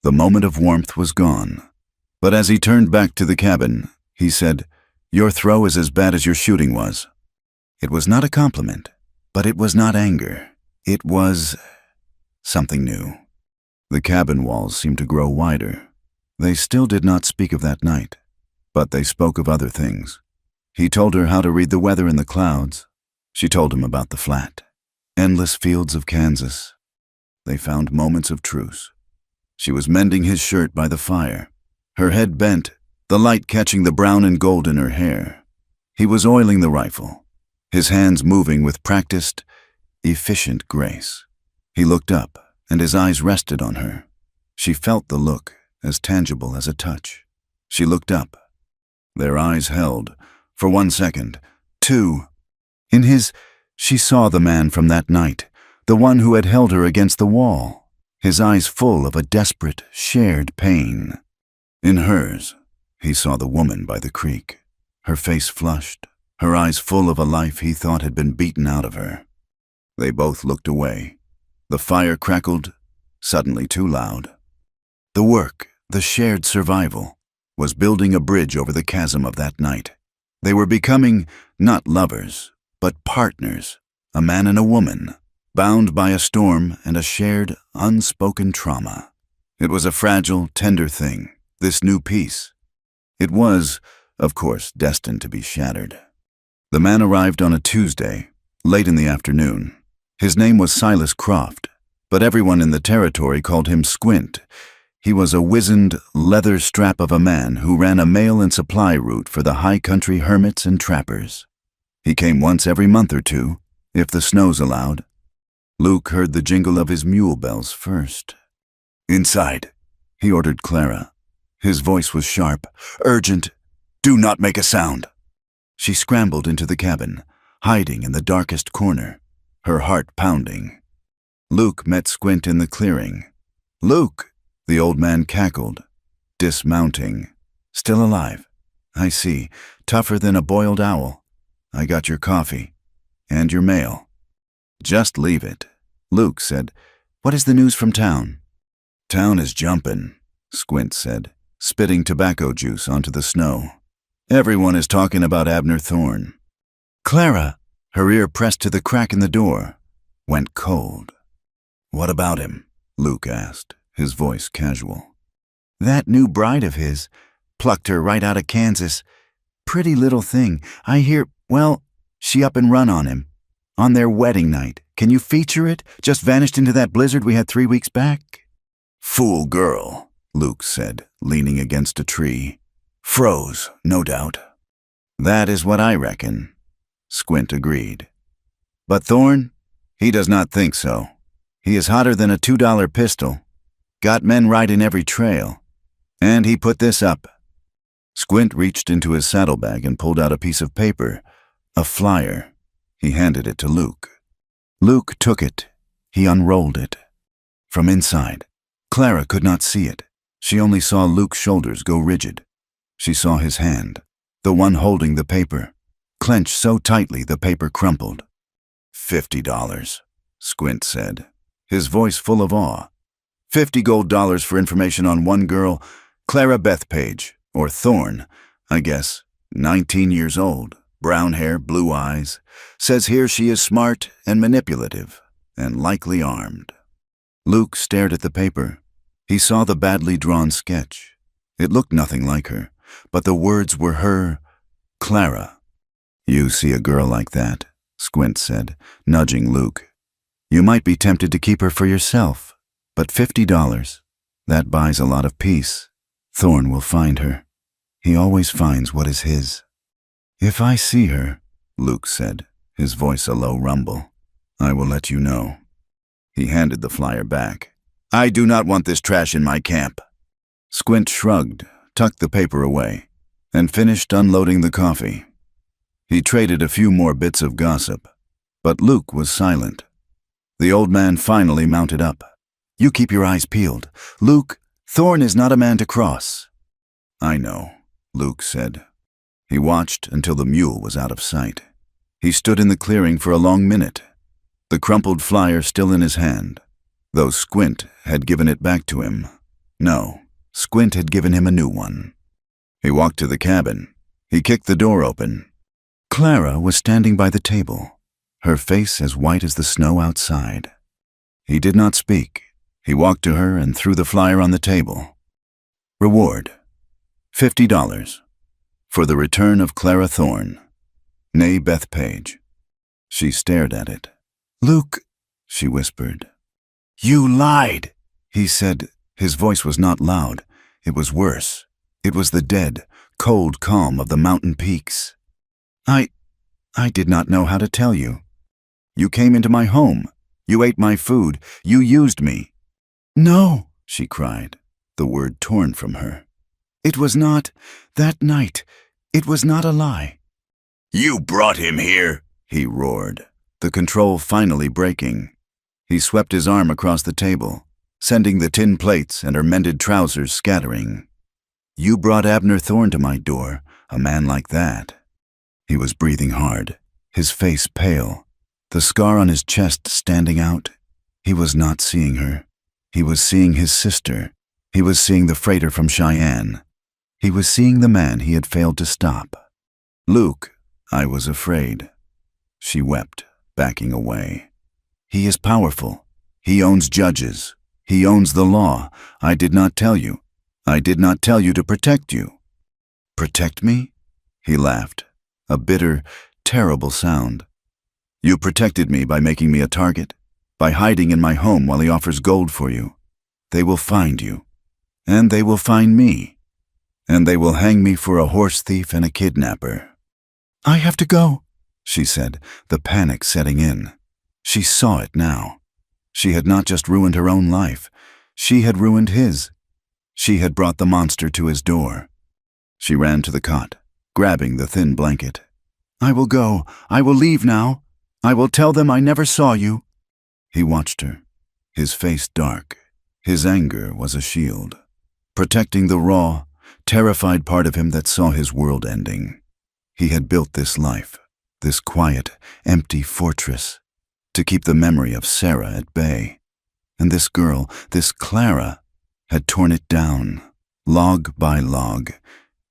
The moment of warmth was gone. But as he turned back to the cabin, he said, "Your throw is as bad as your shooting was." It was not a compliment, but it was not anger. It was something new. The cabin walls seemed to grow wider. They still did not speak of that night, but they spoke of other things. He told her how to read the weather in the clouds. She told him about the flat, endless fields of Kansas. They found moments of truce. She was mending his shirt by the fire, her head bent, the light catching the brown and gold in her hair. He was oiling the rifle, his hands moving with practiced, efficient grace. He looked up, and his eyes rested on her. She felt the look, as tangible as a touch. She looked up. Their eyes held, for 1 second, 2. In his, she saw the man from that night, the one who had held her against the wall, his eyes full of a desperate, shared pain. In hers, he saw the woman by the creek, her face flushed, her eyes full of a life he thought had been beaten out of her. They both looked away. The fire crackled, suddenly too loud. The work, the shared survival, was building a bridge over the chasm of that night. They were becoming not lovers, but partners, a man and a woman, bound by a storm and a shared, unspoken trauma. It was a fragile, tender thing, this new peace. It was, of course, destined to be shattered. The man arrived on a Tuesday, late in the afternoon. His name was Silas Croft, but everyone in the territory called him Squint. He was a wizened, leather strap of a man who ran a mail and supply route for the high country hermits and trappers. He came once every month or two, if the snows allowed. Luke heard the jingle of his mule bells first. "Inside," he ordered Clara. His voice was sharp, urgent. "Do not make a sound." She scrambled into the cabin, hiding in the darkest corner, her heart pounding. Luke met Squint in the clearing. "Luke!" The old man cackled, dismounting. "Still alive. I see. Tougher than a boiled owl. I got your coffee. And your mail." "Just leave it," Luke said. "What is the news from town?" "Town is jumpin'," Squint said, spitting tobacco juice onto the snow. "Everyone is talking about Abner Thorne." Clara, her ear pressed to the crack in the door, went cold. "What about him?" Luke asked, his voice casual. "That new bride of his. Plucked her right out of Kansas. Pretty little thing. I hear, well, she up and run on him. On their wedding night. Can you feature it? Just vanished into that blizzard we had 3 weeks back." "Fool girl," Luke said, leaning against a tree. "Froze, no doubt." "That is what I reckon," Squint agreed. "But Thorne? He does not think so. He is hotter than a $2 pistol. Got men riding every trail. And he put this up." Squint reached into his saddlebag and pulled out a piece of paper, a flyer. He handed it to Luke. Luke took it. He unrolled it. From inside, Clara could not see it. She only saw Luke's shoulders go rigid. She saw his hand, the one holding the paper, clenched so tightly the paper crumpled. $50, Squint said, his voice full of awe. 50 gold dollars for information on one girl, Clara Bethpage, or Thorne, I guess, 19 years old, brown hair, blue eyes. Says here she is smart and manipulative, and likely armed. Luke stared at the paper. He saw the badly drawn sketch. It looked nothing like her, but the words were her, Clara. You see a girl like that, Squint said, nudging Luke. You might be tempted to keep her for yourself, but $50, that buys a lot of peace. Thorne will find her. He always finds what is his. If I see her, Luke said, his voice a low rumble, I will let you know. He handed the flyer back. I do not want this trash in my camp. Squint shrugged, tucked the paper away, and finished unloading the coffee. He traded a few more bits of gossip, but Luke was silent. The old man finally mounted up. You keep your eyes peeled. Luke, Thorne is not a man to cross. I know, Luke said. He watched until the mule was out of sight. He stood in the clearing for a long minute, the crumpled flyer still in his hand, though Squint had given it back to him. No, Squint had given him a new one. He walked to the cabin. He kicked the door open. Clara was standing by the table, her face as white as the snow outside. He did not speak. He walked to her and threw the flyer on the table. Reward, $50, for the return of Clara Thorne, née Bethpage. She stared at it. Luke, she whispered. You lied, he said. His voice was not loud. It was worse. It was the dead, cold calm of the mountain peaks. I did not know how to tell you. You came into my home. You ate my food. You used me. No, she cried, the word torn from her. It was not that night. It was not a lie. You brought him here, he roared, the control finally breaking. He swept his arm across the table, sending the tin plates and her mended trousers scattering. You brought Abner Thorne to my door, a man like that. He was breathing hard, his face pale, the scar on his chest standing out. He was not seeing her. He was seeing his sister. He was seeing the freighter from Cheyenne. He was seeing the man he had failed to stop. Luke, I was afraid. She wept, backing away. He is powerful. He owns judges. He owns the law. I did not tell you. I did not tell you to protect you. Protect me? He laughed, a bitter, terrible sound. You protected me by making me a target, by hiding in my home while he offers gold for you. They will find you, and they will find me, and they will hang me for a horse thief and a kidnapper. I have to go, she said, the panic setting in. She saw it now. She had not just ruined her own life. She had ruined his. She had brought the monster to his door. She ran to the cot, grabbing the thin blanket. I will go. I will leave now. I will tell them I never saw you. He watched her, his face dark. His anger was a shield, protecting the raw, terrified part of him that saw his world ending. He had built this life, this quiet, empty fortress, to keep the memory of Sarah at bay. And this girl, this Clara, had torn it down, log by log.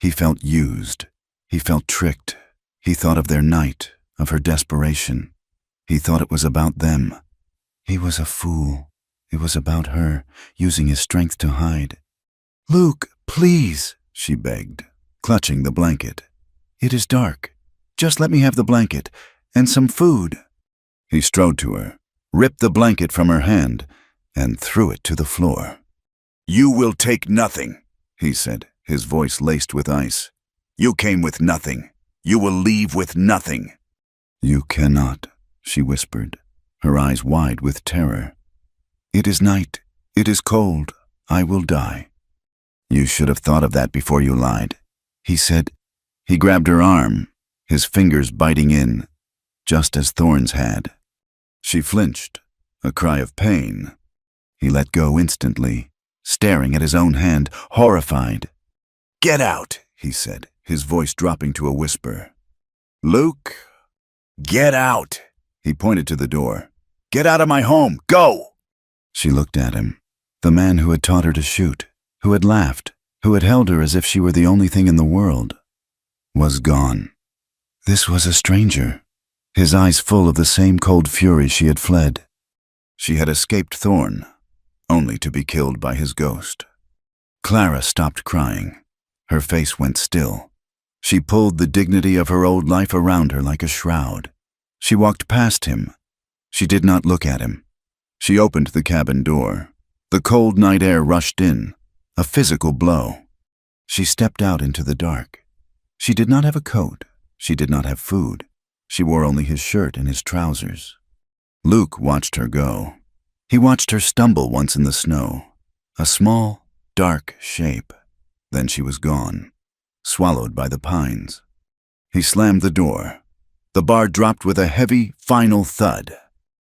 He felt used. He felt tricked. He thought of their night, of her desperation. He thought it was about them. He was a fool. It was about her, using his strength to hide. Luke, please, she begged, clutching the blanket. It is dark. Just let me have the blanket, and some food. He strode to her, ripped the blanket from her hand, and threw it to the floor. You will take nothing, he said, his voice laced with ice. You came with nothing. You will leave with nothing. You cannot, she whispered, her eyes wide with terror. It is night. It is cold. I will die. You should have thought of that before you lied, he said. He grabbed her arm, his fingers biting in, just as Thorne's had. She flinched, a cry of pain. He let go instantly, staring at his own hand, horrified. "Get out," he said, his voice dropping to a whisper. "Luke, get out." He pointed to the door. "Get out of my home, go!" She looked at him. The man who had taught her to shoot, who had laughed, who had held her as if she were the only thing in the world, was gone. This was a stranger, his eyes full of the same cold fury she had fled. She had escaped Thorn, only to be killed by his ghost. Clara stopped crying. Her face went still. She pulled the dignity of her old life around her like a shroud. She walked past him. She did not look at him. She opened the cabin door. The cold night air rushed in, a physical blow. She stepped out into the dark. She did not have a coat. She did not have food. She wore only his shirt and his trousers. Luke watched her go. He watched her stumble once in the snow, a small, dark shape. Then she was gone, swallowed by the pines. He slammed the door. The bar dropped with a heavy, final thud.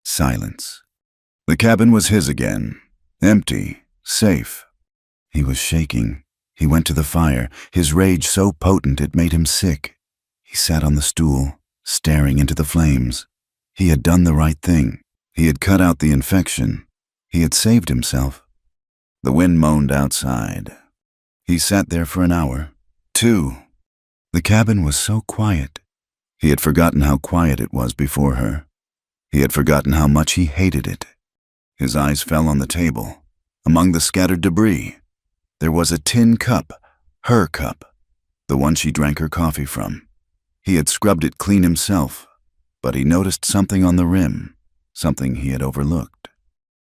Silence. The cabin was his again, empty, safe. He was shaking. He went to the fire, his rage so potent it made him sick. He sat on the stool, staring into the flames. He had done the right thing. He had cut out the infection. He had saved himself. The wind moaned outside. He sat there for an hour, 2. The cabin was so quiet. He had forgotten how quiet it was before her. He had forgotten how much he hated it. His eyes fell on the table. Among the scattered debris, there was a tin cup, her cup, the one she drank her coffee from. He had scrubbed it clean himself, but he noticed something on the rim, something he had overlooked.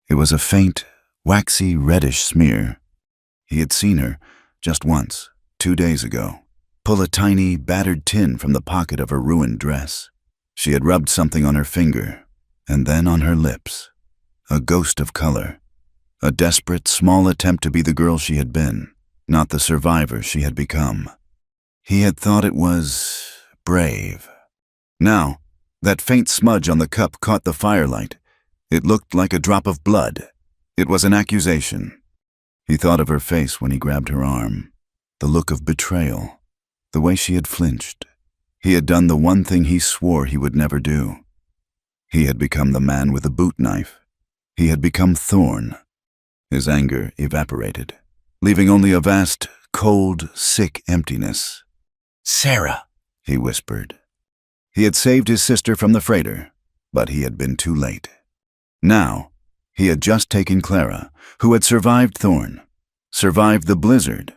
It was a faint, waxy, reddish smear. He had seen her, just once, 2 days ago, pull a tiny, battered tin from the pocket of her ruined dress. She had rubbed something on her finger, and then on her lips. A ghost of color. A desperate, small attempt to be the girl she had been, not the survivor she had become. He had thought it was brave. Now, that faint smudge on the cup caught the firelight. It looked like a drop of blood. It was an accusation. He thought of her face when he grabbed her arm, the look of betrayal, the way she had flinched. He had done the one thing he swore he would never do. He had become the man with a boot knife. He had become Thorn. His anger evaporated, leaving only a vast, cold, sick emptiness. "Sarah," he whispered. He had saved his sister from the freighter, but he had been too late. Now, he had just taken Clara, who had survived Thorn, survived the blizzard,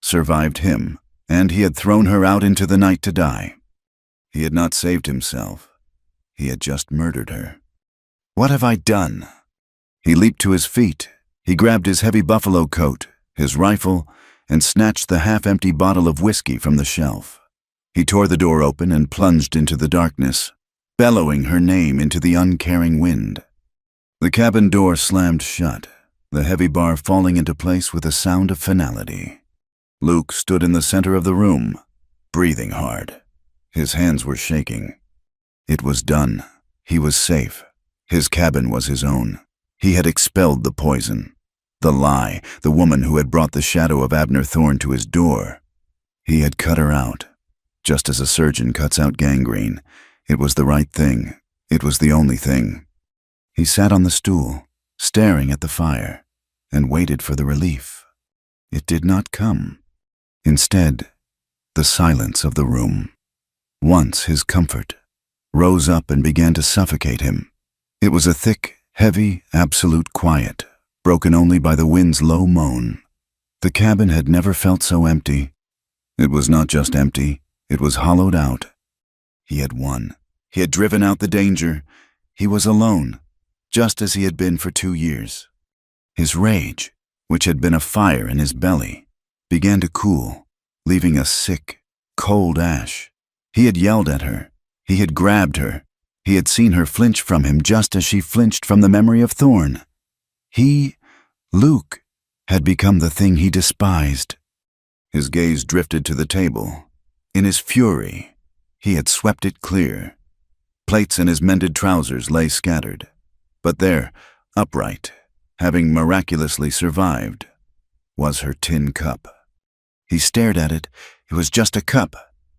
survived him, and he had thrown her out into the night to die. He had not saved himself. He had just murdered her. What have I done? He leaped to his feet. He grabbed his heavy buffalo coat, his rifle, and snatched the half-empty bottle of whiskey from the shelf. He tore the door open and plunged into the darkness, bellowing her name into the uncaring wind. The cabin door slammed shut, the heavy bar falling into place with a sound of finality. Luke stood in the center of the room, breathing hard. His hands were shaking. It was done. He was safe. His cabin was his own. He had expelled the poison. The lie, the woman who had brought the shadow of Abner Thorn to his door. He had cut her out. Just as a surgeon cuts out gangrene. It was the right thing. It was the only thing. He sat on the stool, staring at the fire, and waited for the relief. It did not come. Instead, the silence of the room, once his comfort, rose up and began to suffocate him. It was a thick, heavy, absolute quiet, broken only by the wind's low moan. The cabin had never felt so empty. It was not just empty, it was hollowed out. He had won. He had driven out the danger. He was alone, just as he had been for 2 years. His rage, which had been a fire in his belly, began to cool, leaving a sick, cold ash. He had yelled at her. He had grabbed her. He had seen her flinch from him just as she flinched from the memory of Thorn. He, Luke, had become the thing he despised. His gaze drifted to the table. In his fury, he had swept it clear. Plates and his mended trousers lay scattered. But there, upright, having miraculously survived, was her tin cup. He stared at it. It was just a cup,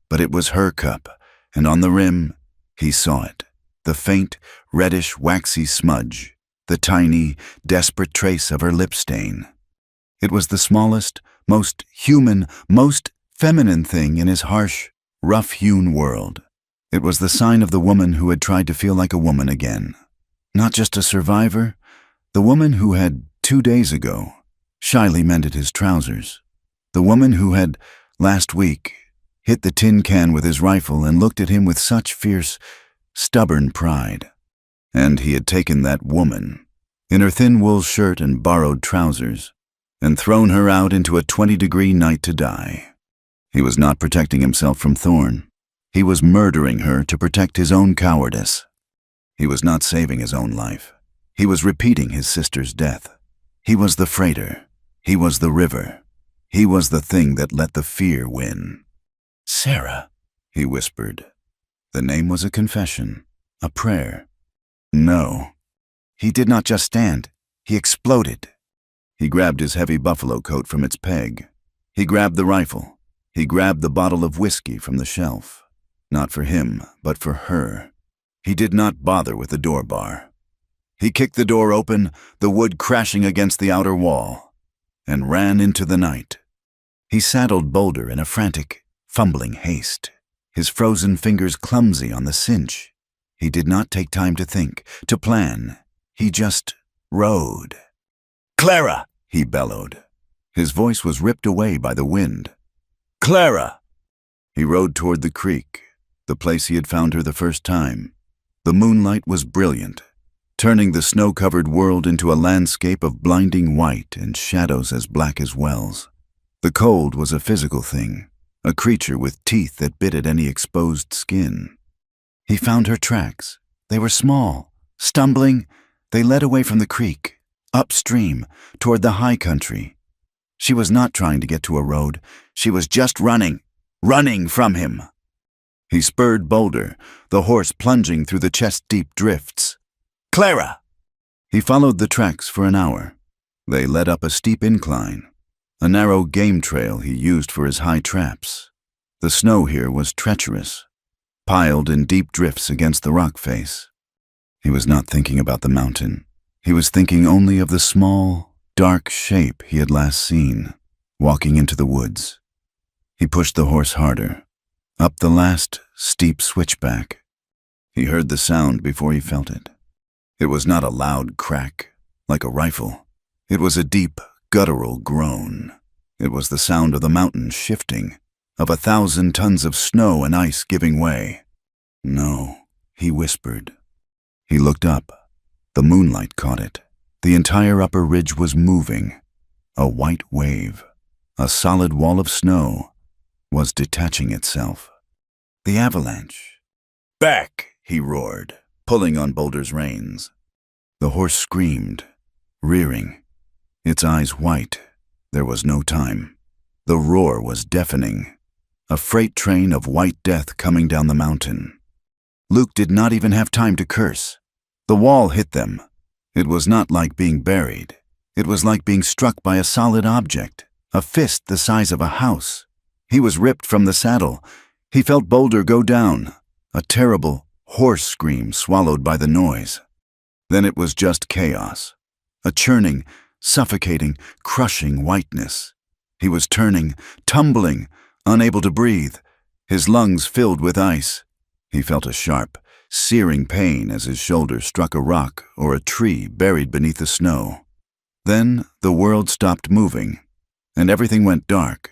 but it was her cup, and on the rim, he saw it, the faint, reddish, waxy smudge, the tiny, desperate trace of her lip stain. It was the smallest, most human, most feminine thing in his harsh, rough-hewn world. It was the sign of the woman who had tried to feel like a woman again. Not just a survivor, the woman who had, 2 days ago, shyly mended his trousers. The woman who had, last week, hit the tin can with his rifle and looked at him with such fierce, stubborn pride. And he had taken that woman, in her thin wool shirt and borrowed trousers, and thrown her out into a 20-degree night to die. He was not protecting himself from Thorn. He was murdering her to protect his own cowardice. He was not saving his own life. He was repeating his sister's death. He was the freighter. He was the river. He was the thing that let the fear win. "Sarah," he whispered. The name was a confession, a prayer. No. He did not just stand. He exploded. He grabbed his heavy buffalo coat from its peg. He grabbed the rifle. He grabbed the bottle of whiskey from the shelf. Not for him, but for her. He did not bother with the door bar. He kicked the door open, the wood crashing against the outer wall, and ran into the night. He saddled Boulder in a frantic, fumbling haste, his frozen fingers clumsy on the cinch. He did not take time to think, to plan. He just rode. "Clara!" he bellowed. His voice was ripped away by the wind. "Clara!" He rode toward the creek, the place he had found her the first time. The moonlight was brilliant, turning the snow-covered world into a landscape of blinding white and shadows as black as wells. The cold was a physical thing, a creature with teeth that bit at any exposed skin. He found her tracks. They were small. Stumbling, they led away from the creek, upstream, toward the high country. She was not trying to get to a road. She was just running from him. He spurred Boulder, the horse plunging through the chest-deep drifts. "Clara!" He followed the tracks for an hour. They led up a steep incline, a narrow game trail he used for his high traps. The snow here was treacherous, piled in deep drifts against the rock face. He was not thinking about the mountain. He was thinking only of the small, dark shape he had last seen, walking into the woods. He pushed the horse harder, up the last steep switchback. He heard the sound before he felt it. It was not a loud crack, like a rifle. It was a deep, guttural groan. It was the sound of the mountain shifting, of 1,000 tons of snow and ice giving way. "No," he whispered. He looked up. The moonlight caught it. The entire upper ridge was moving. A white wave, a solid wall of snow, was detaching itself. The avalanche. "Back!" he roared, pulling on Boulder's reins. The horse screamed, rearing, its eyes white. There was no time. The roar was deafening. A freight train of white death coming down the mountain. Luke did not even have time to curse. The wall hit them. It was not like being buried. It was like being struck by a solid object, a fist the size of a house. He was ripped from the saddle. He felt Boulder go down, a terrible horse scream swallowed by the noise. Then it was just chaos, a churning, suffocating, crushing whiteness. He was turning, tumbling, unable to breathe, his lungs filled with ice. He felt a sharp, searing pain as his shoulder struck a rock or a tree buried beneath the snow. Then the world stopped moving, and everything went dark.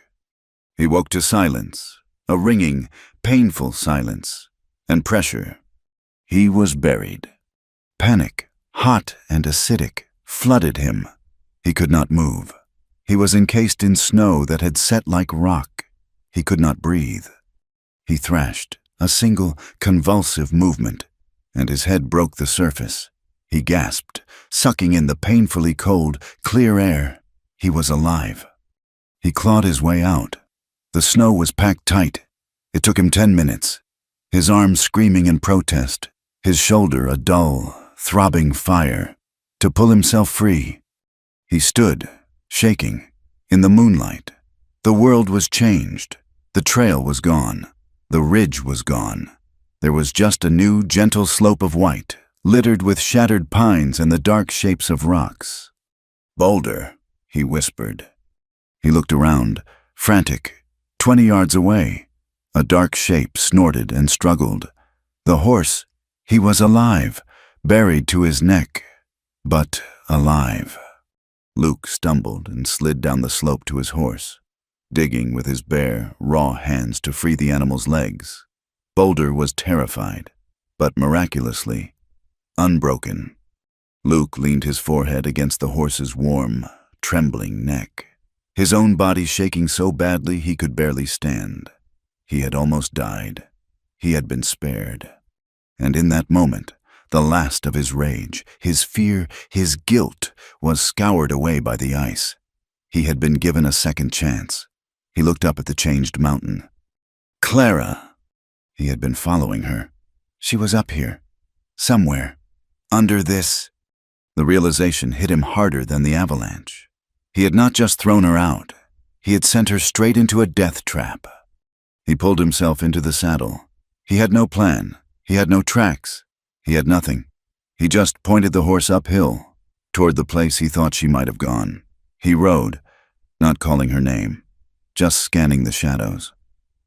He woke to silence, a ringing, painful silence, and pressure. He was buried. Panic, hot and acidic, flooded him. He could not move. He was encased in snow that had set like rock. He could not breathe. He thrashed, a single, convulsive movement, and his head broke the surface. He gasped, sucking in the painfully cold, clear air. He was alive. He clawed his way out. The snow was packed tight. It took him 10 minutes, his arms screaming in protest, his shoulder a dull, throbbing fire, to pull himself free. He stood, shaking, in the moonlight. The world was changed. The trail was gone. The ridge was gone. There was just a new, gentle slope of white, littered with shattered pines and the dark shapes of rocks. "Boulder," he whispered. He looked around, frantic. 20 yards away, a dark shape snorted and struggled. The horse, he was alive, buried to his neck, but alive. Luke stumbled and slid down the slope to his horse, digging with his bare, raw hands to free the animal's legs. Boulder was terrified, but miraculously unbroken. Luke leaned his forehead against the horse's warm, trembling neck, his own body shaking so badly he could barely stand. He had almost died. He had been spared. And in that moment, the last of his rage, his fear, his guilt, was scoured away by the ice. He had been given a second chance. He looked up at the changed mountain. Clara! He had been following her. She was up here, somewhere, under this. The realization hit him harder than the avalanche. He had not just thrown her out. He had sent her straight into a death trap. He pulled himself into the saddle. He had no plan. He had no tracks. He had nothing. He just pointed the horse uphill, toward the place he thought she might have gone. He rode, not calling her name, just scanning the shadows,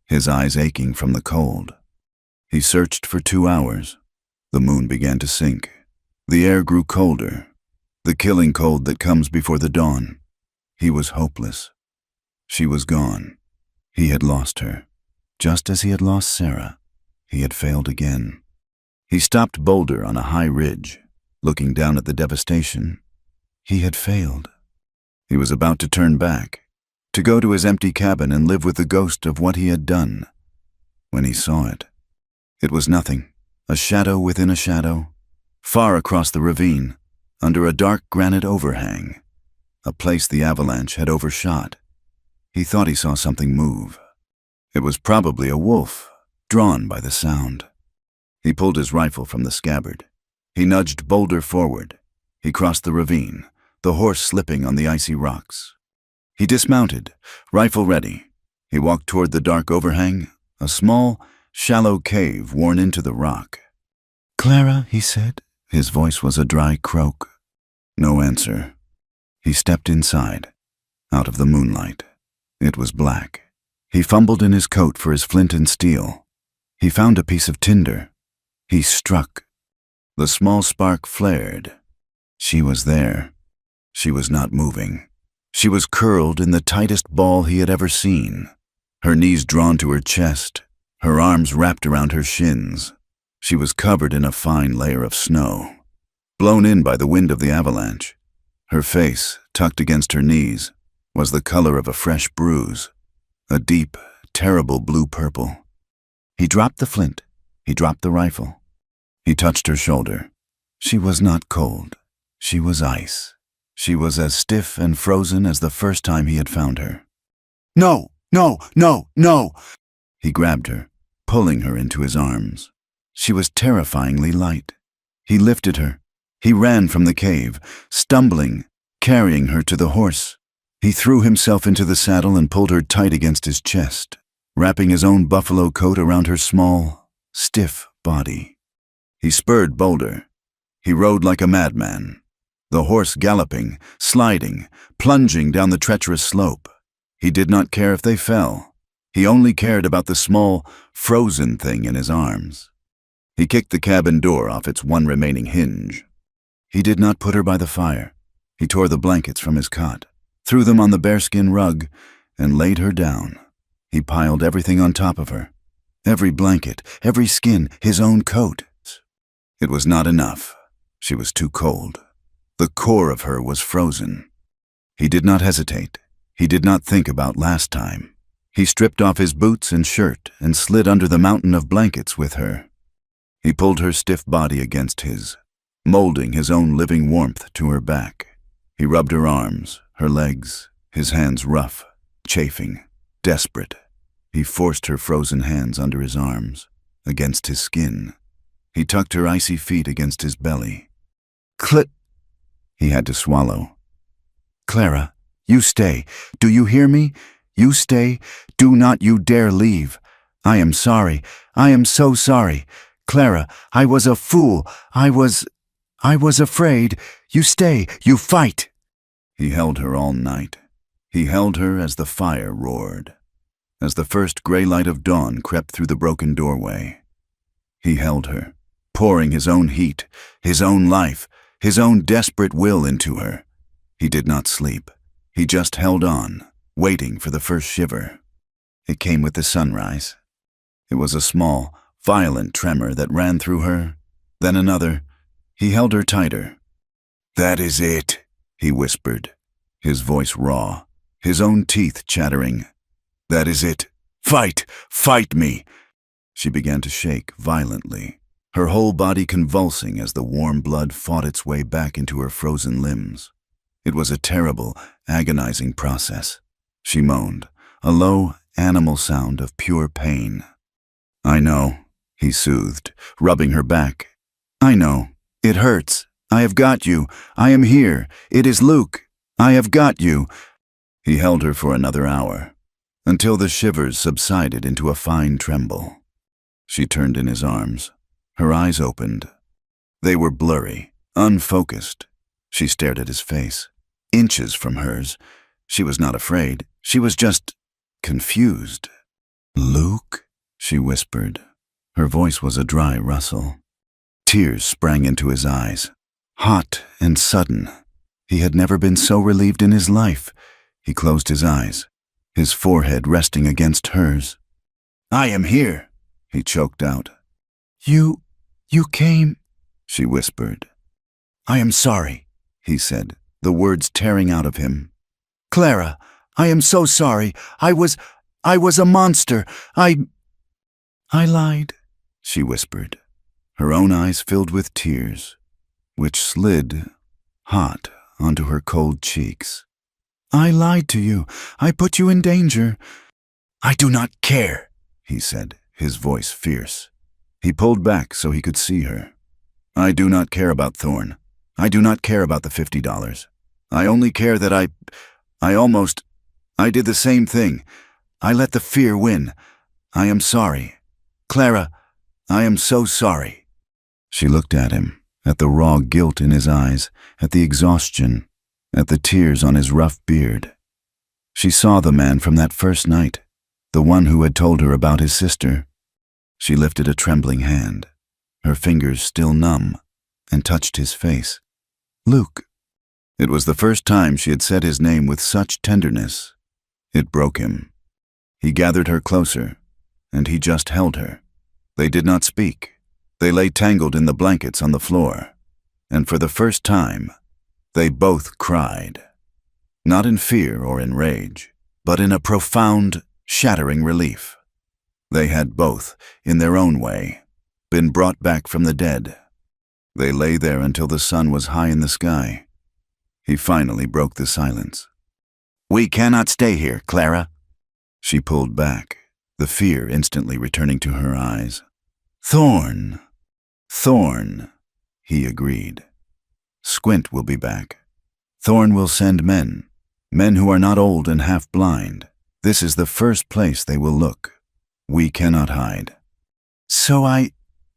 his eyes aching from the cold. He searched for 2 hours. The moon began to sink. The air grew colder, the killing cold that comes before the dawn. He was hopeless. She was gone. He had lost her. Just as he had lost Sarah, he had failed again. He stopped Boulder on a high ridge, looking down at the devastation. He had failed. He was about to turn back, to go to his empty cabin and live with the ghost of what he had done, when he saw it. It was nothing, a shadow within a shadow, far across the ravine, under a dark granite overhang, a place the avalanche had overshot. He thought he saw something move. It was probably a wolf, drawn by the sound. He pulled his rifle from the scabbard. He nudged Boulder forward. He crossed the ravine, the horse slipping on the icy rocks. He dismounted, rifle ready. He walked toward the dark overhang, a small, shallow cave worn into the rock. "Clara," he said. His voice was a dry croak. No answer. He stepped inside, out of the moonlight. It was black. He fumbled in his coat for his flint and steel. He found a piece of tinder. He struck. The small spark flared. She was there. She was not moving. She was curled in the tightest ball he had ever seen, her knees drawn to her chest, her arms wrapped around her shins. She was covered in a fine layer of snow, blown in by the wind of the avalanche. Her face, tucked against her knees, was the color of a fresh bruise, a deep, terrible blue-purple. He dropped the flint. He dropped the rifle. He touched her shoulder. She was not cold. She was ice. She was as stiff and frozen as the first time he had found her. "No, no, no, no!" He grabbed her, pulling her into his arms. She was terrifyingly light. He lifted her. He ran from the cave, stumbling, carrying her to the horse. He threw himself into the saddle and pulled her tight against his chest, wrapping his own buffalo coat around her small, stiff body. He spurred Boulder. He rode like a madman, the horse galloping, sliding, plunging down the treacherous slope. He did not care if they fell. He only cared about the small, frozen thing in his arms. He kicked the cabin door off its one remaining hinge. He did not put her by the fire. He tore the blankets from his cot, threw them on the bearskin rug, and laid her down. He piled everything on top of her. Every blanket, every skin, his own coat. It was not enough. She was too cold. The core of her was frozen. He did not hesitate. He did not think about last time. He stripped off his boots and shirt and slid under the mountain of blankets with her. He pulled her stiff body against his, molding his own living warmth to her back. He rubbed her arms, her legs, his hands rough, chafing, desperate. He forced her frozen hands under his arms, against his skin. He tucked her icy feet against his belly. He had to swallow. Clara, you stay. Do you hear me? You stay. Do not you dare leave. I am sorry. I am so sorry. Clara, I was a fool. I was afraid. You stay. You fight. He held her all night. He held her as the fire roared, as the first gray light of dawn crept through the broken doorway. He held her, pouring his own heat, his own life, his own desperate will into her. He did not sleep. He just held on, waiting for the first shiver. It came with the sunrise. It was a small, violent tremor that ran through her, then another. He held her tighter. That is it, he whispered, his voice raw, his own teeth chattering. That is it. Fight! Fight me! She began to shake violently, her whole body convulsing as the warm blood fought its way back into her frozen limbs. It was a terrible, agonizing process. She moaned, a low, animal sound of pure pain. I know, he soothed, rubbing her back. I know. It hurts. I have got you. I am here. It is Luke. I have got you. He held her for another hour, until the shivers subsided into a fine tremble. She turned in his arms. Her eyes opened. They were blurry, unfocused. She stared at his face, inches from hers. She was not afraid. She was just confused. Luke, she whispered. Her voice was a dry rustle. Tears sprang into his eyes, hot and sudden. He had never been so relieved in his life. He closed his eyes, his forehead resting against hers. I am here, he choked out. You came, she whispered. I am sorry, he said, the words tearing out of him. Clara, I am so sorry. I was a monster. I lied, she whispered, her own eyes filled with tears, which slid, hot, onto her cold cheeks. I lied to you. I put you in danger. I do not care, he said, his voice fierce. He pulled back so he could see her. I do not care about Thorn. I do not care about the $50. I only care that I did the same thing. I let the fear win. I am sorry. Clara, I am so sorry. She looked at him, at the raw guilt in his eyes, at the exhaustion, at the tears on his rough beard. She saw the man from that first night, the one who had told her about his sister. She lifted a trembling hand, her fingers still numb, and touched his face. Luke. It was the first time she had said his name with such tenderness. It broke him. He gathered her closer, and he just held her. They did not speak. They lay tangled in the blankets on the floor, and for the first time, they both cried. Not in fear or in rage, but in a profound, shattering relief. They had both, in their own way, been brought back from the dead. They lay there until the sun was high in the sky. He finally broke the silence. We cannot stay here, Clara. She pulled back, the fear instantly returning to her eyes. Thorn, he agreed. Squint will be back. Thorn will send men who are not old and half blind. This is the first place they will look. We cannot hide. So I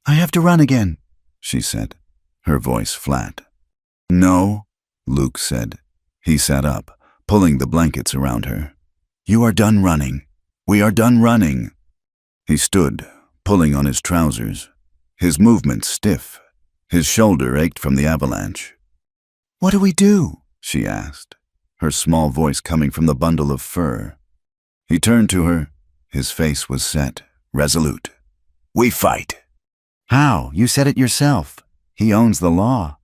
have to run again, she said, her voice flat. No, Luke said. He sat up, pulling the blankets around her. You are done running. We are done running. He stood, pulling on his trousers, his movements stiff. His shoulder ached from the avalanche. What do we do? She asked, her small voice coming from the bundle of fur. He turned to her. His face was set, resolute. We fight. How? You said it yourself. He owns the law.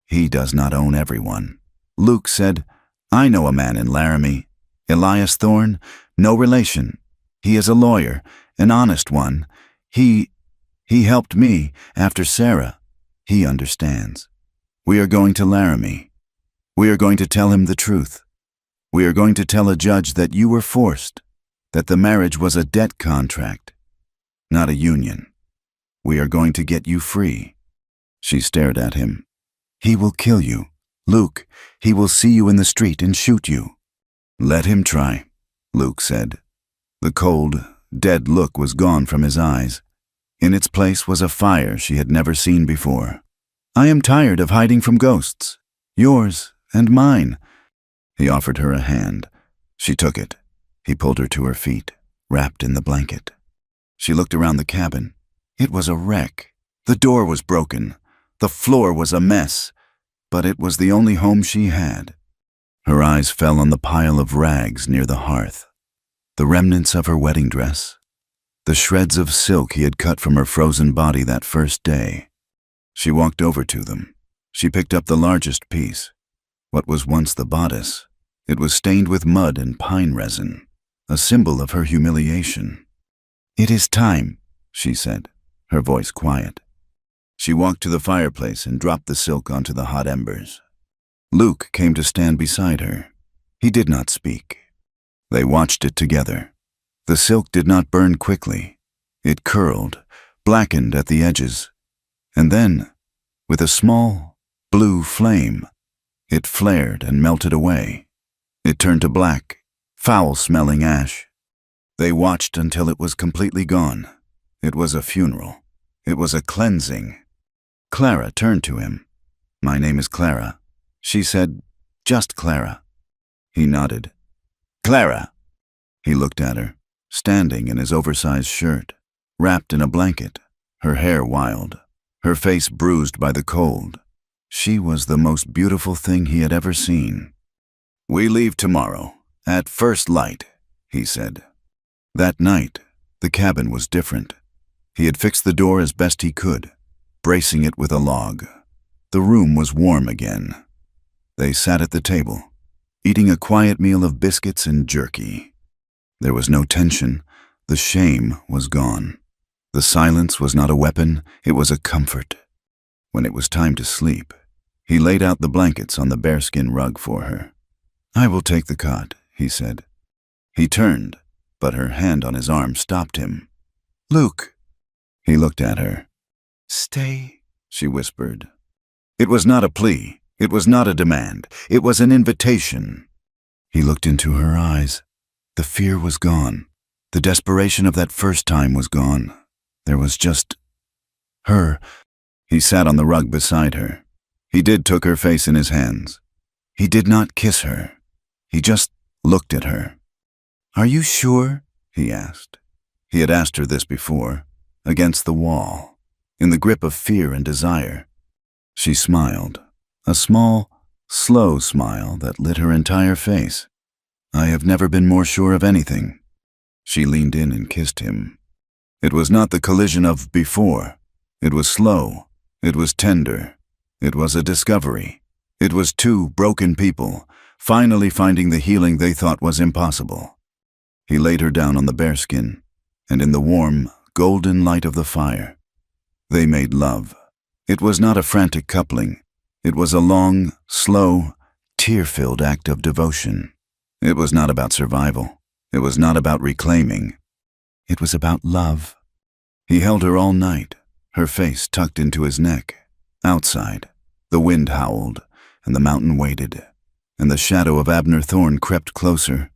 He does not own everyone. Luke said, I know a man in Laramie. Elias Thorne, no relation. He is a lawyer, an honest one. He helped me after Sarah. He understands. We are going to Laramie. We are going to tell him the truth. We are going to tell a judge that you were forced, that the marriage was a debt contract, not a union. We are going to get you free." She stared at him. "He will kill you. Luke, he will see you in the street and shoot you." "Let him try," Luke said. The cold, dead look was gone from his eyes. In its place was a fire she had never seen before. "I am tired of hiding from ghosts. Yours and mine." He offered her a hand. She took it. He pulled her to her feet, wrapped in the blanket. She looked around the cabin. It was a wreck. The door was broken. The floor was a mess. But it was the only home she had. Her eyes fell on the pile of rags near the hearth. The remnants of her wedding dress. The shreds of silk he had cut from her frozen body that first day. She walked over to them. She picked up the largest piece. What was once the bodice. It was stained with mud and pine resin, a symbol of her humiliation. "It is time," she said, her voice quiet. She walked to the fireplace and dropped the silk onto the hot embers. Luke came to stand beside her. He did not speak. They watched it together. The silk did not burn quickly. It curled, blackened at the edges. And then, with a small, blue flame, it flared and melted away. It turned to black, foul-smelling ash. They watched until it was completely gone. It was a funeral. It was a cleansing. Clara turned to him. "My name is Clara." She said, "Just Clara." He nodded. "Clara." He looked at her, standing in his oversized shirt, wrapped in a blanket, her hair wild, her face bruised by the cold. She was the most beautiful thing he had ever seen. "We leave tomorrow, at first light," he said. That night, the cabin was different. He had fixed the door as best he could, bracing it with a log. The room was warm again. They sat at the table, eating a quiet meal of biscuits and jerky. There was no tension. The shame was gone. The silence was not a weapon, it was a comfort. When it was time to sleep, he laid out the blankets on the bearskin rug for her. "I will take the cot," he said. He turned, but her hand on his arm stopped him. "Luke." He looked at her. "Stay," she whispered. It was not a plea. It was not a demand. It was an invitation. He looked into her eyes. The fear was gone. The desperation of that first time was gone. There was just her. He sat on the rug beside her. He took her face in his hands. He did not kiss her. He just looked at her. "Are you sure?" he asked. He had asked her this before, against the wall, in the grip of fear and desire. She smiled, a small, slow smile that lit her entire face. "I have never been more sure of anything." She leaned in and kissed him. It was not the collision of before. It was slow. It was tender. It was a discovery. It was two broken people, finally finding the healing they thought was impossible. He laid her down on the bearskin, and in the warm, golden light of the fire, they made love. It was not a frantic coupling. It was a long, slow, tear-filled act of devotion. It was not about survival. It was not about reclaiming. It was about love. He held her all night, her face tucked into his neck. Outside, the wind howled, and the mountain waited, and the shadow of Abner Thorne crept closer.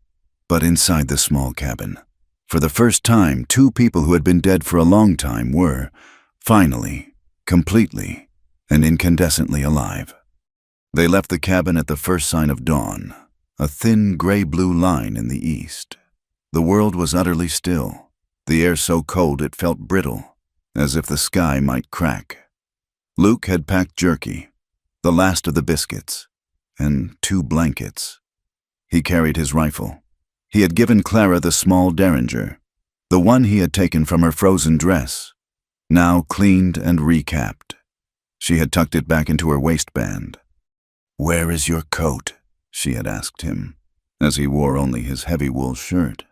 But inside the small cabin, for the first time, two people who had been dead for a long time were, finally, completely, and incandescently alive. They left the cabin at the first sign of dawn, a thin gray-blue line in the east. The world was utterly still, the air so cold it felt brittle, as if the sky might crack. Luke had packed jerky, the last of the biscuits, and 2 blankets. He carried his rifle. He had given Clara the small derringer, the one he had taken from her frozen dress, now cleaned and recapped. She had tucked it back into her waistband. "Where is your coat?" she had asked him, as he wore only his heavy wool shirt.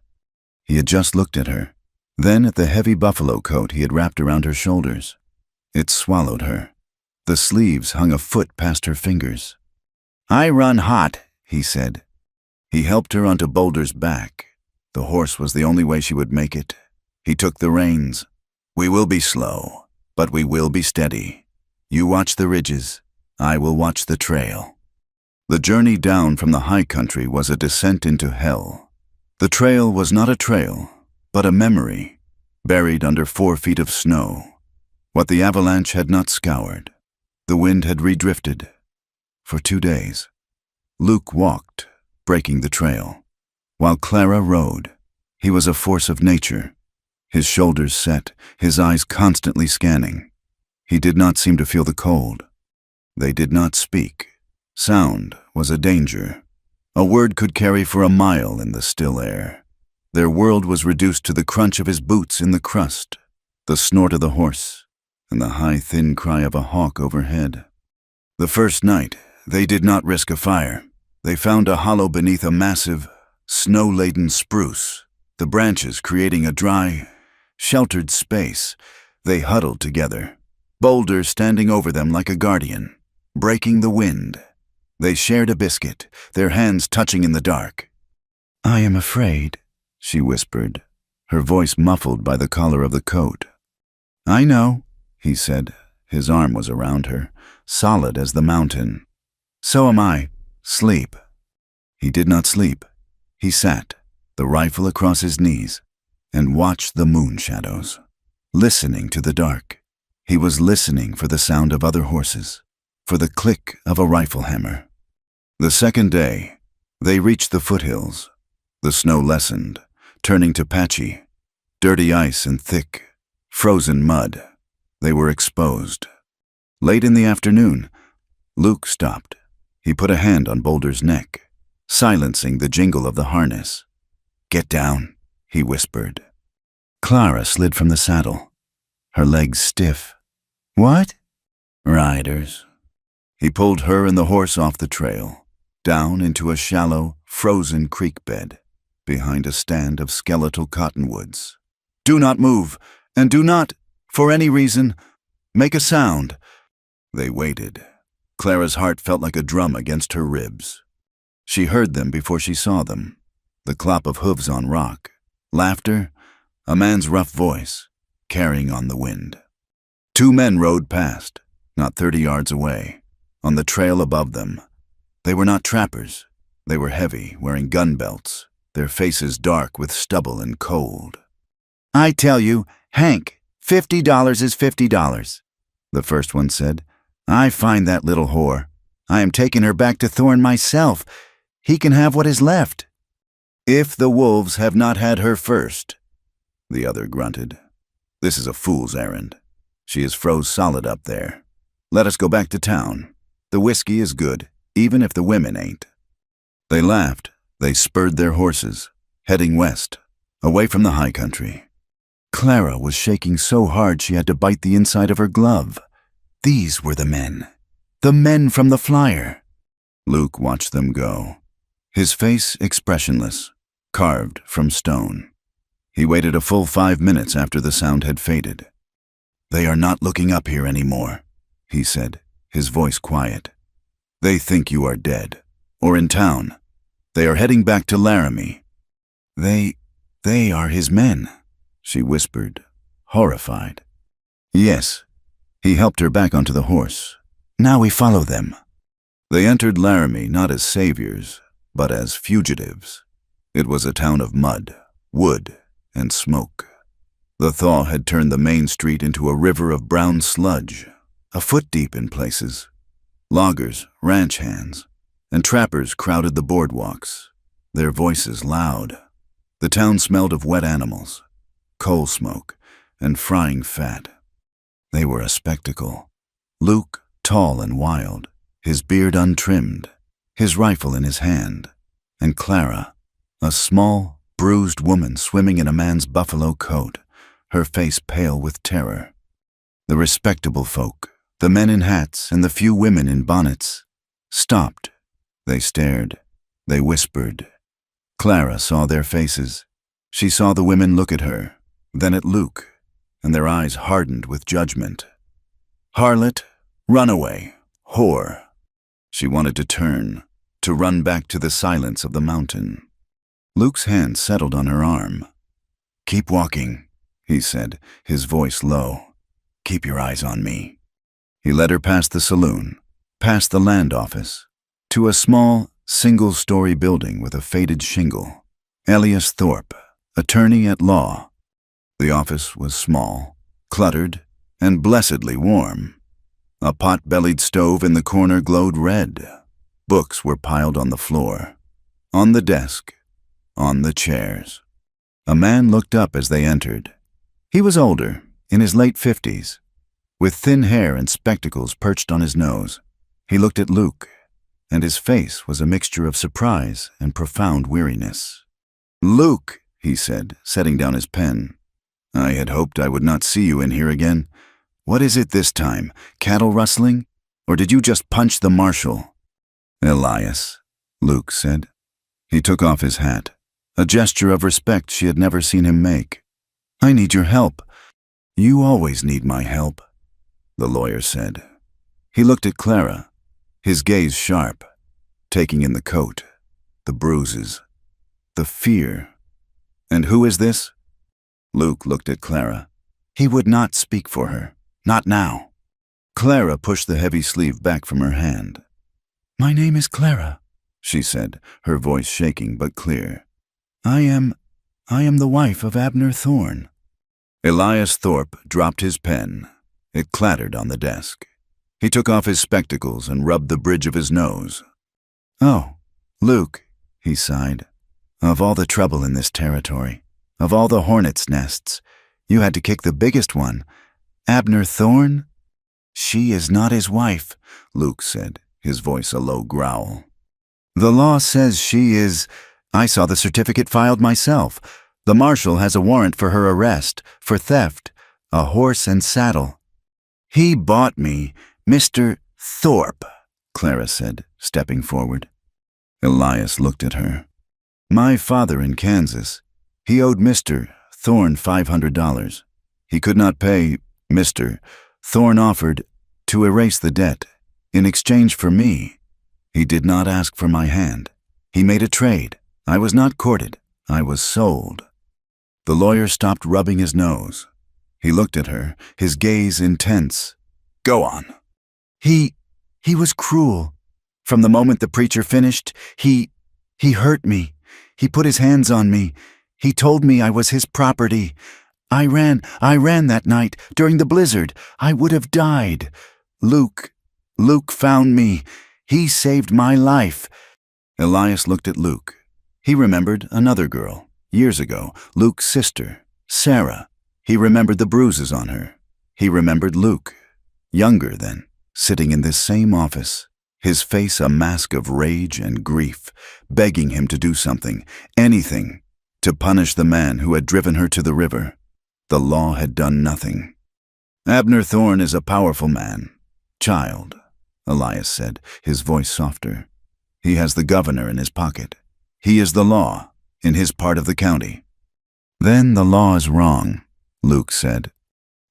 He had just looked at her, then at the heavy buffalo coat he had wrapped around her shoulders. It swallowed her. The sleeves hung a foot past her fingers. "I run hot," he said. He helped her onto Boulder's back. The horse was the only way she would make it. He took the reins. "We will be slow." But we will be steady. You watch the ridges, I will watch the trail. The journey down from the high country was a descent into hell. The trail was not a trail, but a memory, buried under 4 feet of snow. What the avalanche had not scoured, the wind had redrifted. For 2 days, Luke walked, breaking the trail, while Clara rode. He was a force of nature, his shoulders set, his eyes constantly scanning. He did not seem to feel the cold. They did not speak. Sound was a danger. A word could carry for a mile in the still air. Their world was reduced to the crunch of his boots in the crust, the snort of the horse, and the high, thin cry of a hawk overhead. The first night, they did not risk a fire. They found a hollow beneath a massive, snow-laden spruce, the branches creating a dry, sheltered space. They huddled together, Boulder standing over them like a guardian, breaking the wind. They shared a biscuit, their hands touching in the dark. "I am afraid," she whispered, her voice muffled by the collar of the coat. "I know," he said. His arm was around her, solid as the mountain. "So am I. Sleep." He did not sleep. He sat, the rifle across his knees, and watched the moon shadows, listening to the dark. He was listening for the sound of other horses, for the click of a rifle hammer. The second day, they reached the foothills. The snow lessened, turning to patchy, dirty ice and thick, frozen mud. They were exposed. Late in the afternoon, Luke stopped. He put a hand on Boulder's neck, silencing the jingle of the harness. "Get down," he whispered. Clara slid from the saddle, her legs stiff. "What?" "Riders." He pulled her and the horse off the trail, down into a shallow, frozen creek bed, behind a stand of skeletal cottonwoods. "Do not move, and do not, for any reason, make a sound." They waited. Clara's heart felt like a drum against her ribs. She heard them before she saw them, the clop of hooves on rock, laughter, a man's rough voice, carrying on the wind. 2 men rode past, not 30 yards away, on the trail above them. They were not trappers. They were heavy, wearing gun belts, their faces dark with stubble and cold. "I tell you, Hank, $50 is $50, the first one said. "I find that little whore. I am taking her back to Thorne myself. He can have what is left." "If the wolves have not had her first," the other grunted. "This is a fool's errand. She is froze solid up there. Let us go back to town. The whiskey is good, even if the women ain't." They laughed. They spurred their horses, heading west, away from the high country. Clara was shaking so hard she had to bite the inside of her glove. These were the men from the flyer. Luke watched them go, his face expressionless, carved from stone. He waited a full 5 minutes after the sound had faded. "They are not looking up here anymore," he said, his voice quiet. "They think you are dead, or in town. They are heading back to Laramie." They are his men," she whispered, horrified. "Yes." He helped her back onto the horse. "Now we follow them." They entered Laramie not as saviors, but as fugitives. It was a town of mud, wood, and smoke. The thaw had turned the main street into a river of brown sludge, a foot deep in places. Loggers, ranch hands, and trappers crowded the boardwalks, their voices loud. The town smelled of wet animals, coal smoke, and frying fat. They were a spectacle. Luke, tall and wild, his beard untrimmed, his rifle in his hand, and Clara, a small, bruised woman swimming in a man's buffalo coat, her face pale with terror. The respectable folk, the men in hats and the few women in bonnets, stopped. They stared. They whispered. Clara saw their faces. She saw the women look at her, then at Luke, and their eyes hardened with judgment. Harlot, runaway, whore. She wanted to turn, to run back to the silence of the mountain. Luke's hand settled on her arm. "Keep walking," he said, his voice low. keep your eyes on me." He led her past the saloon, past the land office, to a small, single-story building with a faded shingle. Elias Thorpe, attorney at law. The office was small, cluttered, and blessedly warm. A pot-bellied stove in the corner glowed red. Books were piled on the floor, on the desk, on the chairs. A man looked up as they entered. He was older, in his late 50s, with thin hair and spectacles perched on his nose. He looked at Luke, and his face was a mixture of surprise and profound weariness. "Luke," he said, setting down his pen. "I had hoped I would not see you in here again. What is it this time? Cattle rustling? Or did you just punch the marshal?" "Elias," Luke said. He took off his hat, a gesture of respect she had never seen him make. "I need your help." "You always need my help," the lawyer said. He looked at Clara, his gaze sharp, taking in the coat, the bruises, the fear. "And who is this?" Luke looked at Clara. He would not speak for her, not now. Clara pushed the heavy sleeve back from her hand. "My name is Clara," she said, her voice shaking but clear. I am the wife of Abner Thorne." Elias Thorpe dropped his pen. It clattered on the desk. He took off his spectacles and rubbed the bridge of his nose. "Oh, Luke," he sighed. "Of all the trouble in this territory, of all the hornets' nests, you had to kick the biggest one. Abner Thorne?" "She is not his wife," Luke said, his voice a low growl. "The law says she is. I saw the certificate filed myself. The marshal has a warrant for her arrest, for theft, a horse and saddle." "He bought me, Mr. Thorpe," Clara said, stepping forward. Elias looked at her. "My father in Kansas. He owed Mr. Thorne $500. He could not pay. Mr. Thorne offered to erase the debt in exchange for me. He did not ask for my hand. He made a trade. I was not courted. I was sold." The lawyer stopped rubbing his nose. He looked at her, his gaze intense. "Go on." He was cruel. From the moment the preacher finished, he hurt me. He put his hands on me. He told me I was his property. I ran that night, during the blizzard. I would have died. Luke found me. He saved my life." Elias looked at Luke. He remembered another girl, years ago, Luke's sister, Sarah. He remembered the bruises on her. He remembered Luke, younger then, sitting in this same office, his face a mask of rage and grief, begging him to do something, anything, to punish the man who had driven her to the river. The law had done nothing. "Abner Thorne is a powerful man. Child," Elias said, his voice softer. "He has the governor in his pocket. He is the law, in his part of the county." "Then the law is wrong," Luke said.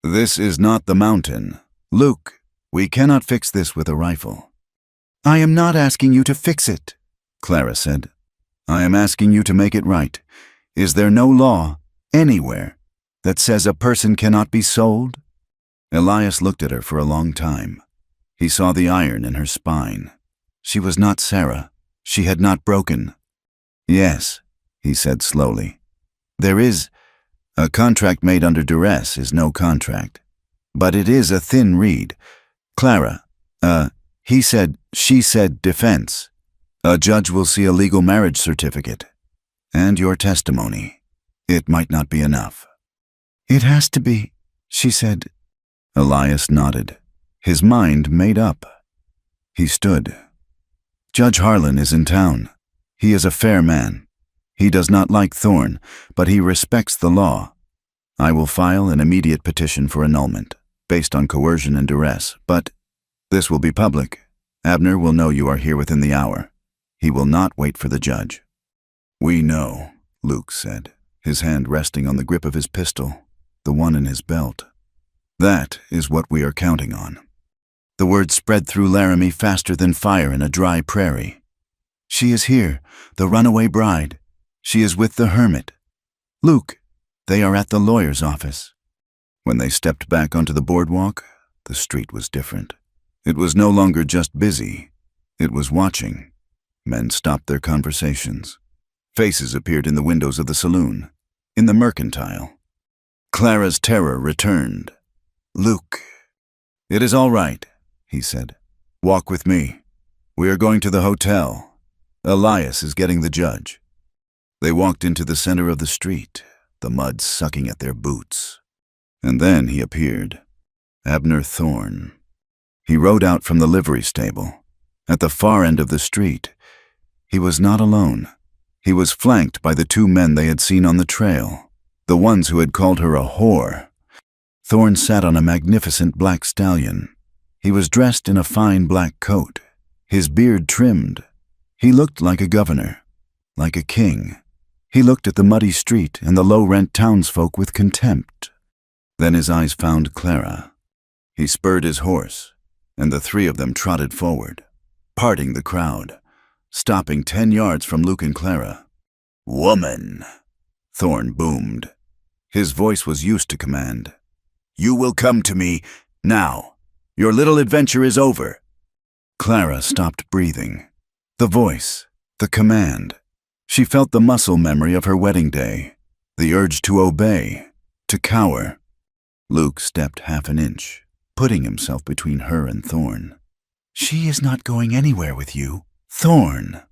"This is not the mountain. Luke, we cannot fix this with a rifle." "I am not asking you to fix it," Clara said. "I am asking you to make it right. Is there no law, anywhere, that says a person cannot be sold?" Elias looked at her for a long time. He saw the iron in her spine. She was not Sarah. She had not broken. "Yes," he said slowly. "There is. A contract made under duress is no contract. But it is a thin reed. Clara, he said, she said defense. A judge will see a legal marriage certificate. And your testimony. It might not be enough." "It has to be," she said. Elias nodded, his mind made up. He stood. "Judge Harlan is in town. He is a fair man. He does not like Thorne, but he respects the law. I will file an immediate petition for annulment, based on coercion and duress, but this will be public. Abner will know you are here within the hour. He will not wait for the judge." "We know," Luke said, his hand resting on the grip of his pistol, the one in his belt. "That is what we are counting on." The words spread through Laramie faster than fire in a dry prairie. "She is here, the runaway bride. She is with the hermit. Luke, they are at the lawyer's office." When they stepped back onto the boardwalk, the street was different. It was no longer just busy. It was watching. Men stopped their conversations. Faces appeared in the windows of the saloon, in the mercantile. Clara's terror returned. "Luke." "It is all right," he said. "Walk with me. We are going to the hotel. Elias is getting the judge." They walked into the center of the street, the mud sucking at their boots. And then he appeared. Abner Thorne. He rode out from the livery stable. At the far end of the street, he was not alone. He was flanked by the two men they had seen on the trail, the ones who had called her a whore. Thorne sat on a magnificent black stallion. He was dressed in a fine black coat, his beard trimmed. He looked like a governor, like a king. He looked at the muddy street and the low-rent townsfolk with contempt. Then his eyes found Clara. He spurred his horse, and the three of them trotted forward, parting the crowd, stopping 10 yards from Luke and Clara. "Woman," Thorne boomed. His voice was used to command. "You will come to me now. Your little adventure is over." Clara stopped breathing. The voice, the command. She felt the muscle memory of her wedding day, the urge to obey, to cower. Luke stepped half an inch, putting himself between her and Thorne. "She is not going anywhere with you, Thorne."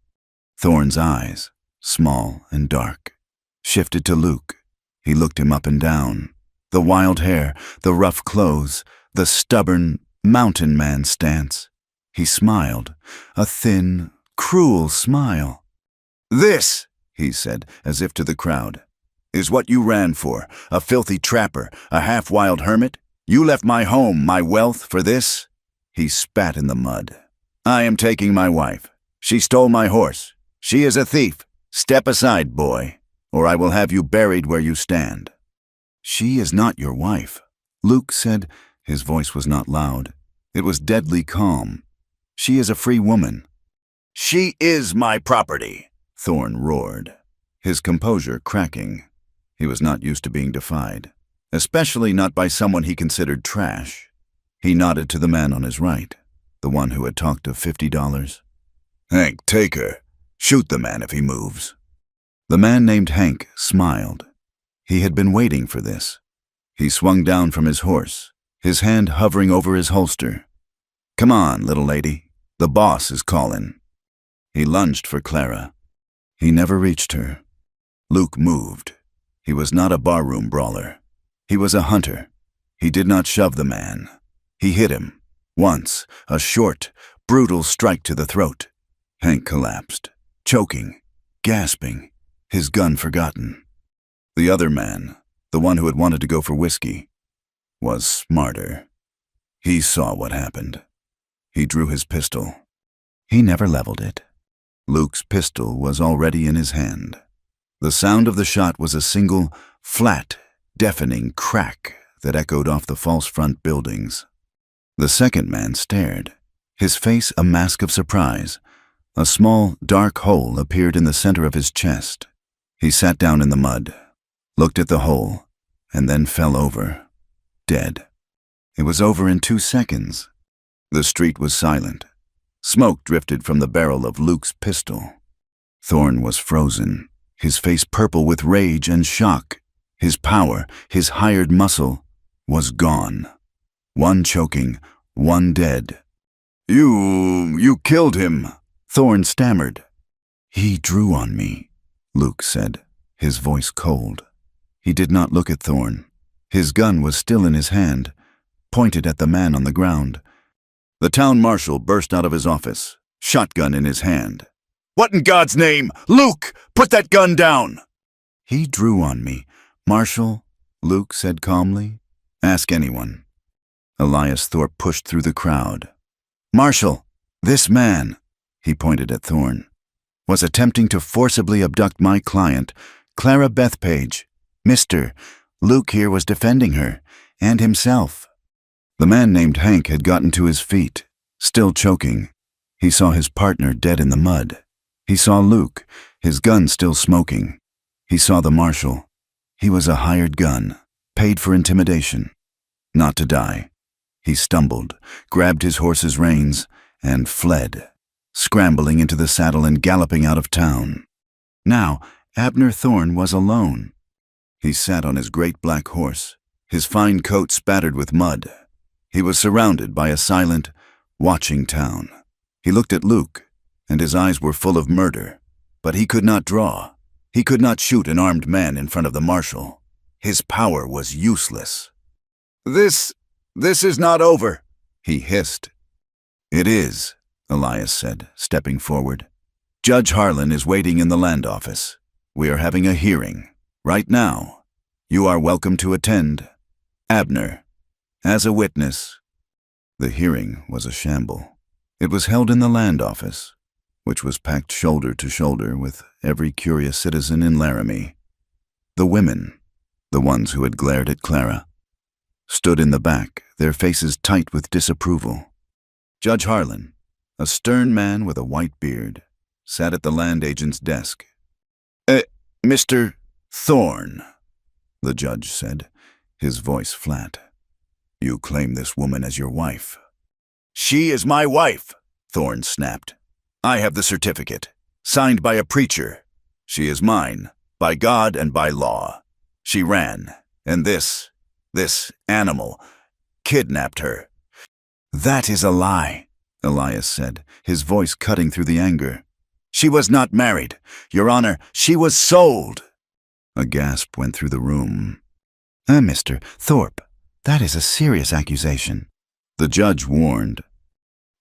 Thorne's eyes, small and dark, shifted to Luke. He looked him up and down. The wild hair, the rough clothes, the stubborn mountain man stance. He smiled, a thin, cruel smile. "This," he said, as if to the crowd, "is what you ran for, a filthy trapper, a half-wild hermit? You left my home, my wealth, for this?" He spat in the mud. "I am taking my wife. She stole my horse. She is a thief. Step aside, boy, or I will have you buried where you stand." "She is not your wife," Luke said. His voice was not loud. It was deadly calm. "She is a free woman." "She is my property," Thorne roared, his composure cracking. He was not used to being defied, especially not by someone he considered trash. He nodded to the man on his right, the one who had talked of $50. "Hank, take her. Shoot the man if he moves." The man named Hank smiled. He had been waiting for this. He swung down from his horse, his hand hovering over his holster. "Come on, little lady. The boss is calling." He lunged for Clara. He never reached her. Luke moved. He was not a barroom brawler. He was a hunter. He did not shove the man. He hit him. Once, a short, brutal strike to the throat. Hank collapsed, choking, gasping, his gun forgotten. The other man, the one who had wanted to go for whiskey, was smarter. He saw what happened. He drew his pistol. He never leveled it. Luke's pistol was already in his hand. The sound of the shot was a single, flat, deafening crack that echoed off the false front buildings. The second man stared, his face a mask of surprise. A small, dark hole appeared in the center of his chest. He sat down in the mud, looked at the hole, and then fell over, dead. It was over in 2 seconds. The street was silent. Smoke drifted from the barrel of Luke's pistol. Thorne was frozen, his face purple with rage and shock. His power, his hired muscle, was gone. One choking, one dead. You killed him," Thorne stammered. "He drew on me," Luke said, his voice cold. He did not look at Thorne. His gun was still in his hand, pointed at the man on the ground. The town marshal burst out of his office, shotgun in his hand. "What in God's name? Luke, put that gun down!" "He drew on me, Marshal," Luke said calmly. "Ask anyone." Elias Thorpe pushed through the crowd. "Marshal, this man," he pointed at Thorne, "was attempting to forcibly abduct my client, Clara Bethpage. Mr. Luke here was defending her, and himself." The man named Hank had gotten to his feet, still choking. He saw his partner dead in the mud. He saw Luke, his gun still smoking. He saw the marshal. He was a hired gun, paid for intimidation. not to die. He stumbled, grabbed his horse's reins, and fled, scrambling into the saddle and galloping out of town. Now, Abner Thorne was alone. He sat on his great black horse, his fine coat spattered with mud. He was surrounded by a silent, watching town. He looked at Luke, and his eyes were full of murder, but he could not draw. He could not shoot an armed man in front of the marshal. His power was useless. This is not over," he hissed. "It is," Elias said, stepping forward. "Judge Harlan is waiting in the land office. We are having a hearing. Right now. You are welcome to attend. Abner, as a witness." The hearing was a shamble. It was held in the land office, which was packed shoulder to shoulder with every curious citizen in Laramie. The women, the ones who had glared at Clara, stood in the back, their faces tight with disapproval. Judge Harlan, a stern man with a white beard, sat at the land agent's desk. Mr. Thorne," the judge said, his voice flat. "You claim this woman as your wife." "She is my wife," Thorne snapped. "I have the certificate, signed by a preacher. She is mine, by God and by law. She ran, and this animal, kidnapped her." "That is a lie," Elias said, his voice cutting through the anger. "She was not married. Your Honor, she was sold." A gasp went through the room. Mr. Thorpe, that is a serious accusation," the judge warned.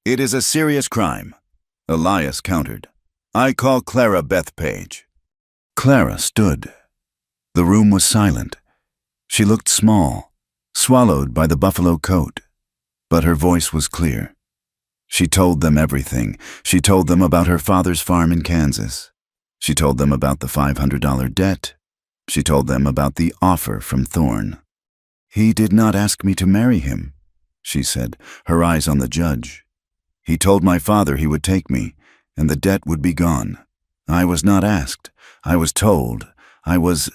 "It is a serious crime," Elias countered. "I call Clara Bethpage." Clara stood. The room was silent. She looked small, swallowed by the buffalo coat, but her voice was clear. She told them everything. She told them about her father's farm in Kansas. She told them about the $500 debt. She told them about the offer from Thorne. "He did not ask me to marry him," she said, her eyes on the judge. "He told my father he would take me, and the debt would be gone. I was not asked. I was told. I was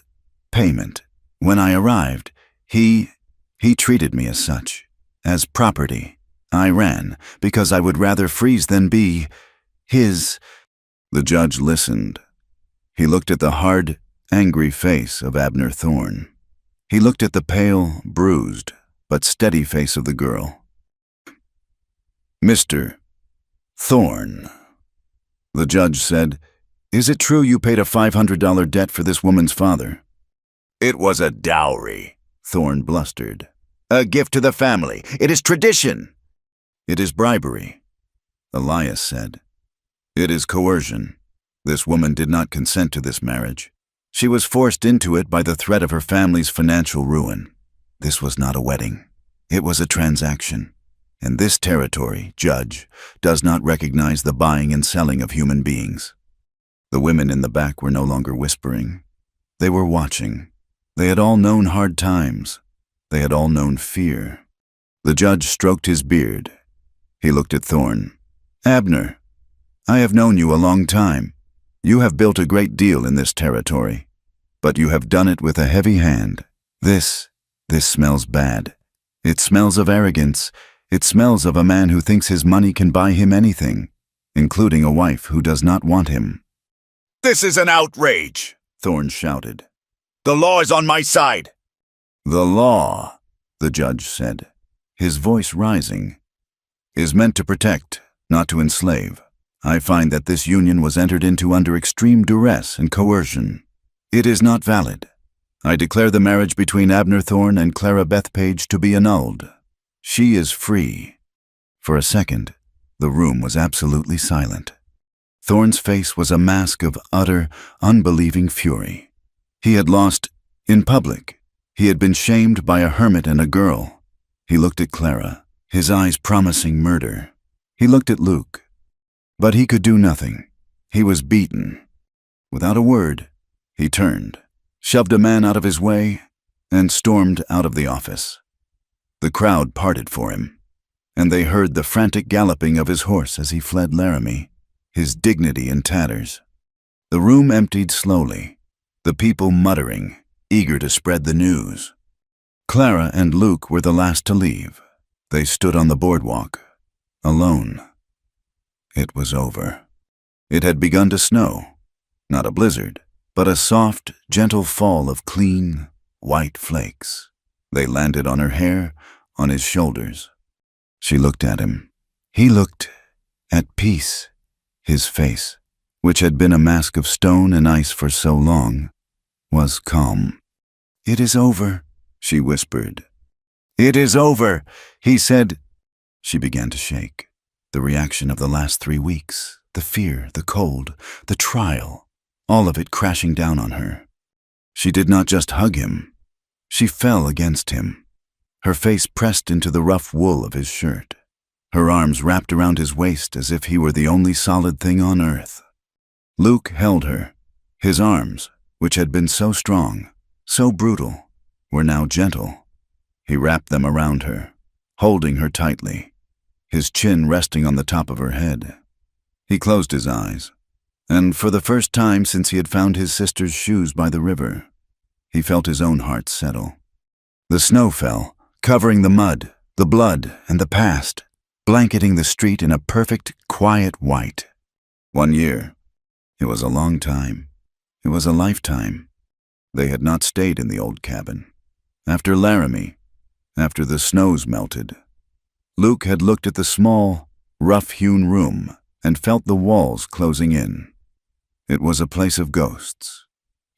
payment. When I arrived, he treated me as such, as property. I ran, because I would rather freeze than be his." The judge listened. He looked at the hard, angry face of Abner Thorne. He looked at the pale, bruised, but steady face of the girl. "Mr. Thorne," the judge said, "is it true you paid a $500 debt for this woman's father?" "It was a dowry," Thorne blustered. "A gift to the family. It is tradition." "It is bribery," Elias said. "It is coercion. This woman did not consent to this marriage. She was forced into it by the threat of her family's financial ruin. This was not a wedding. It was a transaction. And this territory, Judge, does not recognize the buying and selling of human beings." The women in the back were no longer whispering. They were watching. They had all known hard times. They had all known fear. The judge stroked his beard. He looked at Thorne. "Abner, I have known you a long time. You have built a great deal in this territory, but you have done it with a heavy hand. This smells bad. It smells of arrogance. It smells of a man who thinks his money can buy him anything, including a wife who does not want him." "This is an outrage," Thorne shouted. "The law is on my side." "The law," the judge said, his voice rising, "is meant to protect, not to enslave. I find that this union was entered into under extreme duress and coercion. It is not valid. I declare the marriage between Abner Thorne and Clara Bethpage to be annulled. She is free." For a second, the room was absolutely silent. Thorne's face was a mask of utter, unbelieving fury. He had lost in public. He had been shamed by a hermit and a girl. He looked at Clara, his eyes promising murder. He looked at Luke. But he could do nothing. He was beaten. Without a word, he turned, shoved a man out of his way, and stormed out of the office. The crowd parted for him, and they heard the frantic galloping of his horse as he fled Laramie, his dignity in tatters. The room emptied slowly, the people muttering, eager to spread the news. Clara and Luke were the last to leave. They stood on the boardwalk, alone. It was over. It had begun to snow. Not a blizzard, but a soft, gentle fall of clean, white flakes. They landed on her hair, on his shoulders. She looked at him. He looked at peace. His face, which had been a mask of stone and ice for so long, was calm. "It is over," she whispered. "It is over," he said. She began to shake. The reaction of the last 3 weeks, the fear, the cold, the trial, all of it crashing down on her. She did not just hug him. She fell against him, her face pressed into the rough wool of his shirt, her arms wrapped around his waist as if he were the only solid thing on earth. Luke held her. His arms, which had been so strong, so brutal, were now gentle. He wrapped them around her, holding her tightly, his chin resting on the top of her head. He closed his eyes, and for the first time since he had found his sister's shoes by the river, he felt his own heart settle. The snow fell, covering the mud, the blood, and the past, blanketing the street in a perfect, quiet white. 1 year. It was a long time. It was a lifetime. They had not stayed in the old cabin. After Laramie, after the snows melted, Luke had looked at the small, rough-hewn room and felt the walls closing in. It was a place of ghosts.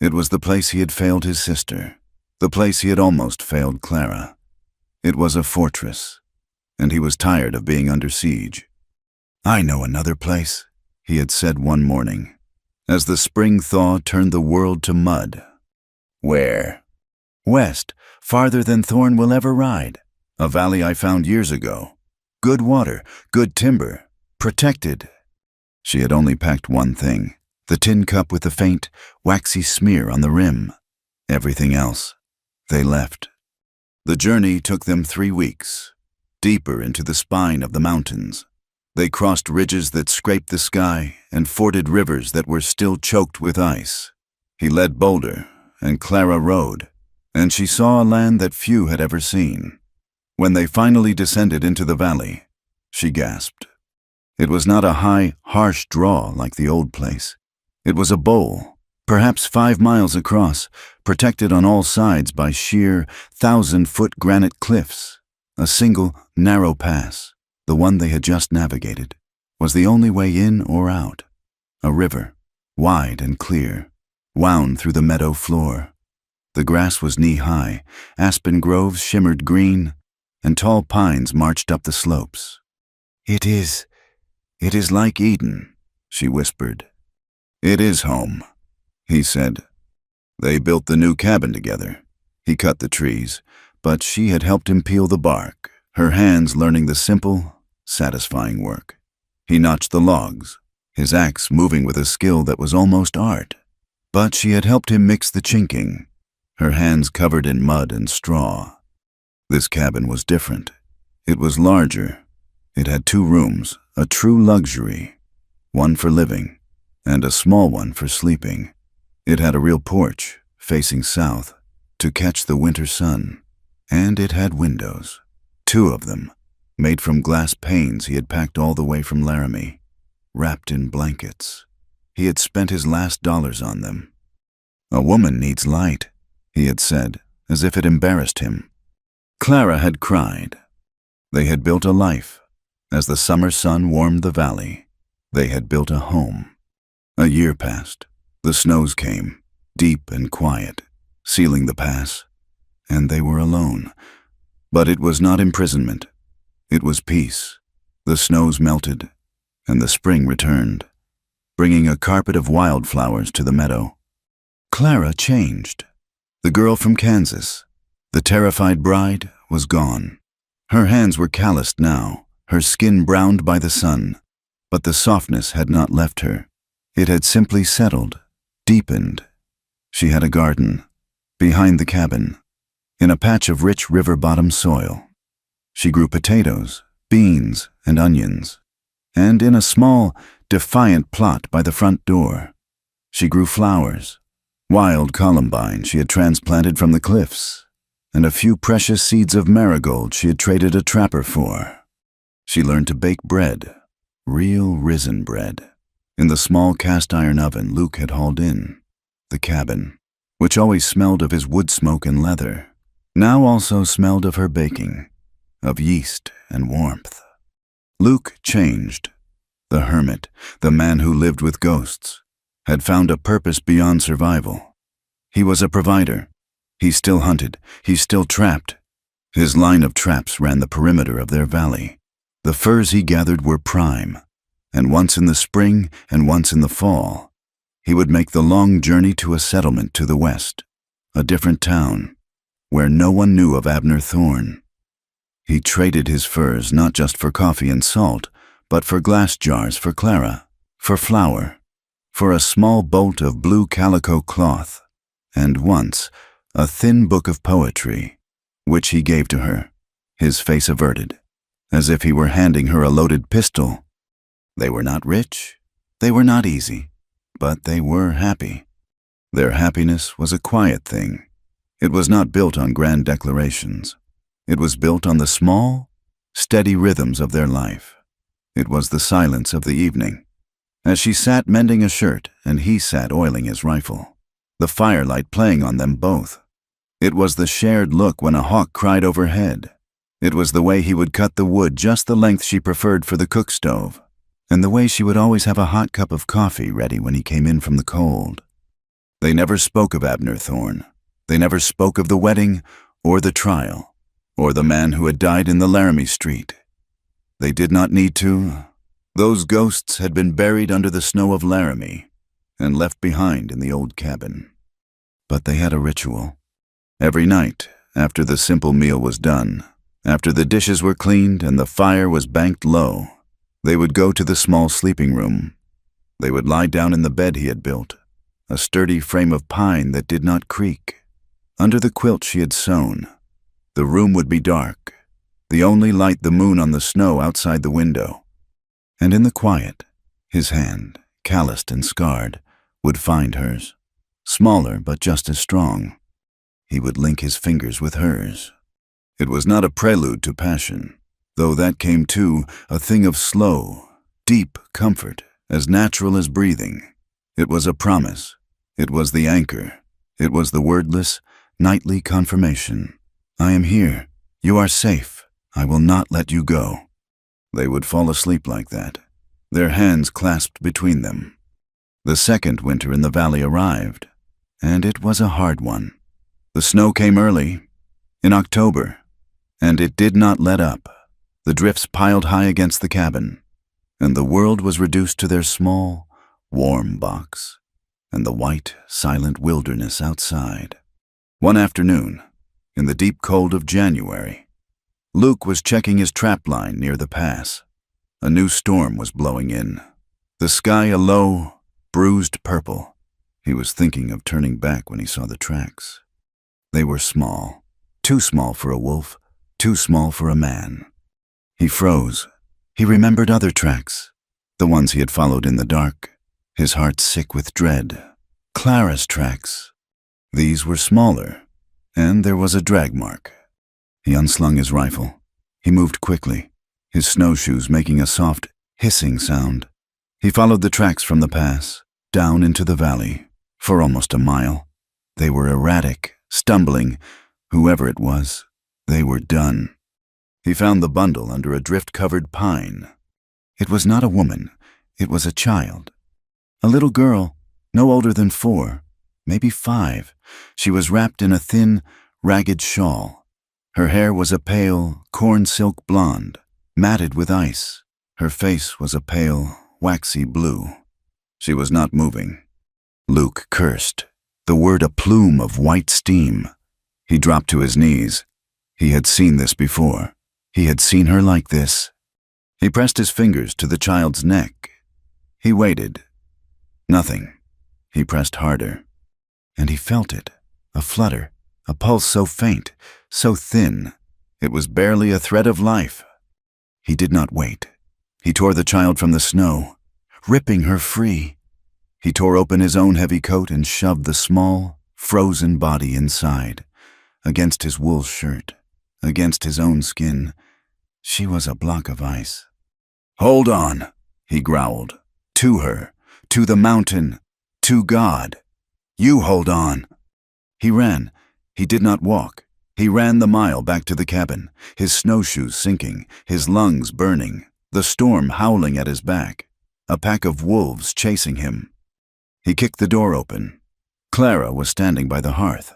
It was the place he had failed his sister, the place he had almost failed Clara. It was a fortress, and he was tired of being under siege. "I know another place," he had said one morning, as the spring thaw turned the world to mud. "Where?" "West, farther than Thorn will ever ride. A valley I found years ago. Good water, good timber, protected." She had only packed one thing, the tin cup with the faint, waxy smear on the rim. Everything else, they left. The journey took them 3 weeks, deeper into the spine of the mountains. They crossed ridges that scraped the sky and forded rivers that were still choked with ice. He led Boulder, and Clara rode, and she saw a land that few had ever seen. When they finally descended into the valley, she gasped. It was not a high, harsh draw like the old place. It was a bowl, perhaps 5 miles across, protected on all sides by sheer, 1,000-foot granite cliffs. A single, narrow pass, the one they had just navigated, was the only way in or out. A river, wide and clear, wound through the meadow floor. The grass was knee-high, aspen groves shimmered green, and tall pines marched up the slopes. It is like Eden," she whispered. "It is home," he said. They built the new cabin together. He cut the trees, but she had helped him peel the bark, her hands learning the simple, satisfying work. He notched the logs, his axe moving with a skill that was almost art. But she had helped him mix the chinking, her hands covered in mud and straw. This cabin was different. It was larger. It had 2 rooms, a true luxury, one for living, and a small one for sleeping. It had a real porch, facing south, to catch the winter sun, and it had windows, 2 of them, made from glass panes he had packed all the way from Laramie, wrapped in blankets. He had spent his last dollars on them. "A woman needs light," he had said, as if it embarrassed him. Clara had cried. They had built a life. As the summer sun warmed the valley, they had built a home. A year passed. The snows came, deep and quiet, sealing the pass, and they were alone. But it was not imprisonment. It was peace. The snows melted, and the spring returned, bringing a carpet of wildflowers to the meadow. Clara changed. The girl from Kansas, the terrified bride, was gone. Her hands were calloused now, her skin browned by the sun, but the softness had not left her. It had simply settled, deepened. She had a garden, behind the cabin, in a patch of rich river-bottom soil. She grew potatoes, beans, and onions, and in a small, defiant plot by the front door, she grew flowers, wild columbine she had transplanted from the cliffs. and a few precious seeds of marigold she had traded a trapper for. She learned to bake bread, real risen bread, in the small cast-iron oven Luke had hauled in. The cabin, which always smelled of his wood smoke and leather, now also smelled of her baking, of yeast and warmth. Luke changed. The hermit, the man who lived with ghosts, had found a purpose beyond survival. He was a provider. He still hunted. He still trapped. His line of traps ran the perimeter of their valley. The furs he gathered were prime, and once in the spring and once in the fall, he would make the long journey to a settlement to the west, a different town, where no one knew of Abner Thorne. He traded his furs not just for coffee and salt, but for glass jars for Clara, for flour, for a small bolt of blue calico cloth, and once a thin book of poetry, which he gave to her, his face averted, as if he were handing her a loaded pistol. They were not rich, they were not easy, but they were happy. Their happiness was a quiet thing. It was not built on grand declarations. It was built on the small, steady rhythms of their life. It was the silence of the evening, as she sat mending a shirt and he sat oiling his rifle, the firelight playing on them both. It was the shared look when a hawk cried overhead. It was the way he would cut the wood just the length she preferred for the cook stove, and the way she would always have a hot cup of coffee ready when he came in from the cold. They never spoke of Abner Thorne. They never spoke of the wedding or the trial, or the man who had died in the Laramie Street. They did not need to. Those ghosts had been buried under the snow of Laramie and left behind in the old cabin. But they had a ritual. Every night, after the simple meal was done, after the dishes were cleaned and the fire was banked low, they would go to the small sleeping room. They would lie down in the bed he had built, a sturdy frame of pine that did not creak, under the quilt she had sewn. The room would be dark, the only light the moon on the snow outside the window. And in the quiet, his hand, calloused and scarred, would find hers, smaller but just as strong. He would link his fingers with hers. It was not a prelude to passion, though that came too, a thing of slow, deep comfort, as natural as breathing. It was a promise. It was the anchor. It was the wordless, nightly confirmation. I am here. You are safe. I will not let you go. They would fall asleep like that, their hands clasped between them. The second winter in the valley arrived, and it was a hard one. The snow came early, in October, and it did not let up. The drifts piled high against the cabin, and the world was reduced to their small, warm box, and the white, silent wilderness outside. One afternoon, in the deep cold of January, Luke was checking his trap line near the pass. A new storm was blowing in, the sky a low, bruised purple. He was thinking of turning back when he saw the tracks. They were small, too small for a wolf, too small for a man. He froze. He remembered other tracks, the ones he had followed in the dark, his heart sick with dread. Clara's tracks. These were smaller, and there was a drag mark. He unslung his rifle. He moved quickly, his snowshoes making a soft, hissing sound. He followed the tracks from the pass, down into the valley, for almost a mile. They were erratic, stumbling. Whoever it was, they were done. He found the bundle under a drift-covered pine. It was not a woman. It was a child. A little girl, no older than 4, maybe 5. She was wrapped in a thin, ragged shawl. Her hair was a pale, corn-silk blonde, matted with ice. Her face was a pale, waxy blue. She was not moving. Luke cursed, the word a plume of white steam. He dropped to his knees. He had seen this before. He had seen her like this. He pressed his fingers to the child's neck. He waited. Nothing. He pressed harder. And he felt it, a flutter, a pulse so faint, so thin, it was barely a thread of life. He did not wait. He tore the child from the snow, ripping her free. He tore open his own heavy coat and shoved the small, frozen body inside. against his wool shirt, against his own skin. She was a block of ice. "Hold on," he growled. "To her, to the mountain, to God. You hold on." He ran. He did not walk. He ran the mile back to the cabin, his snowshoes sinking, his lungs burning, the storm howling at his back, a pack of wolves chasing him. He kicked the door open. Clara was standing by the hearth,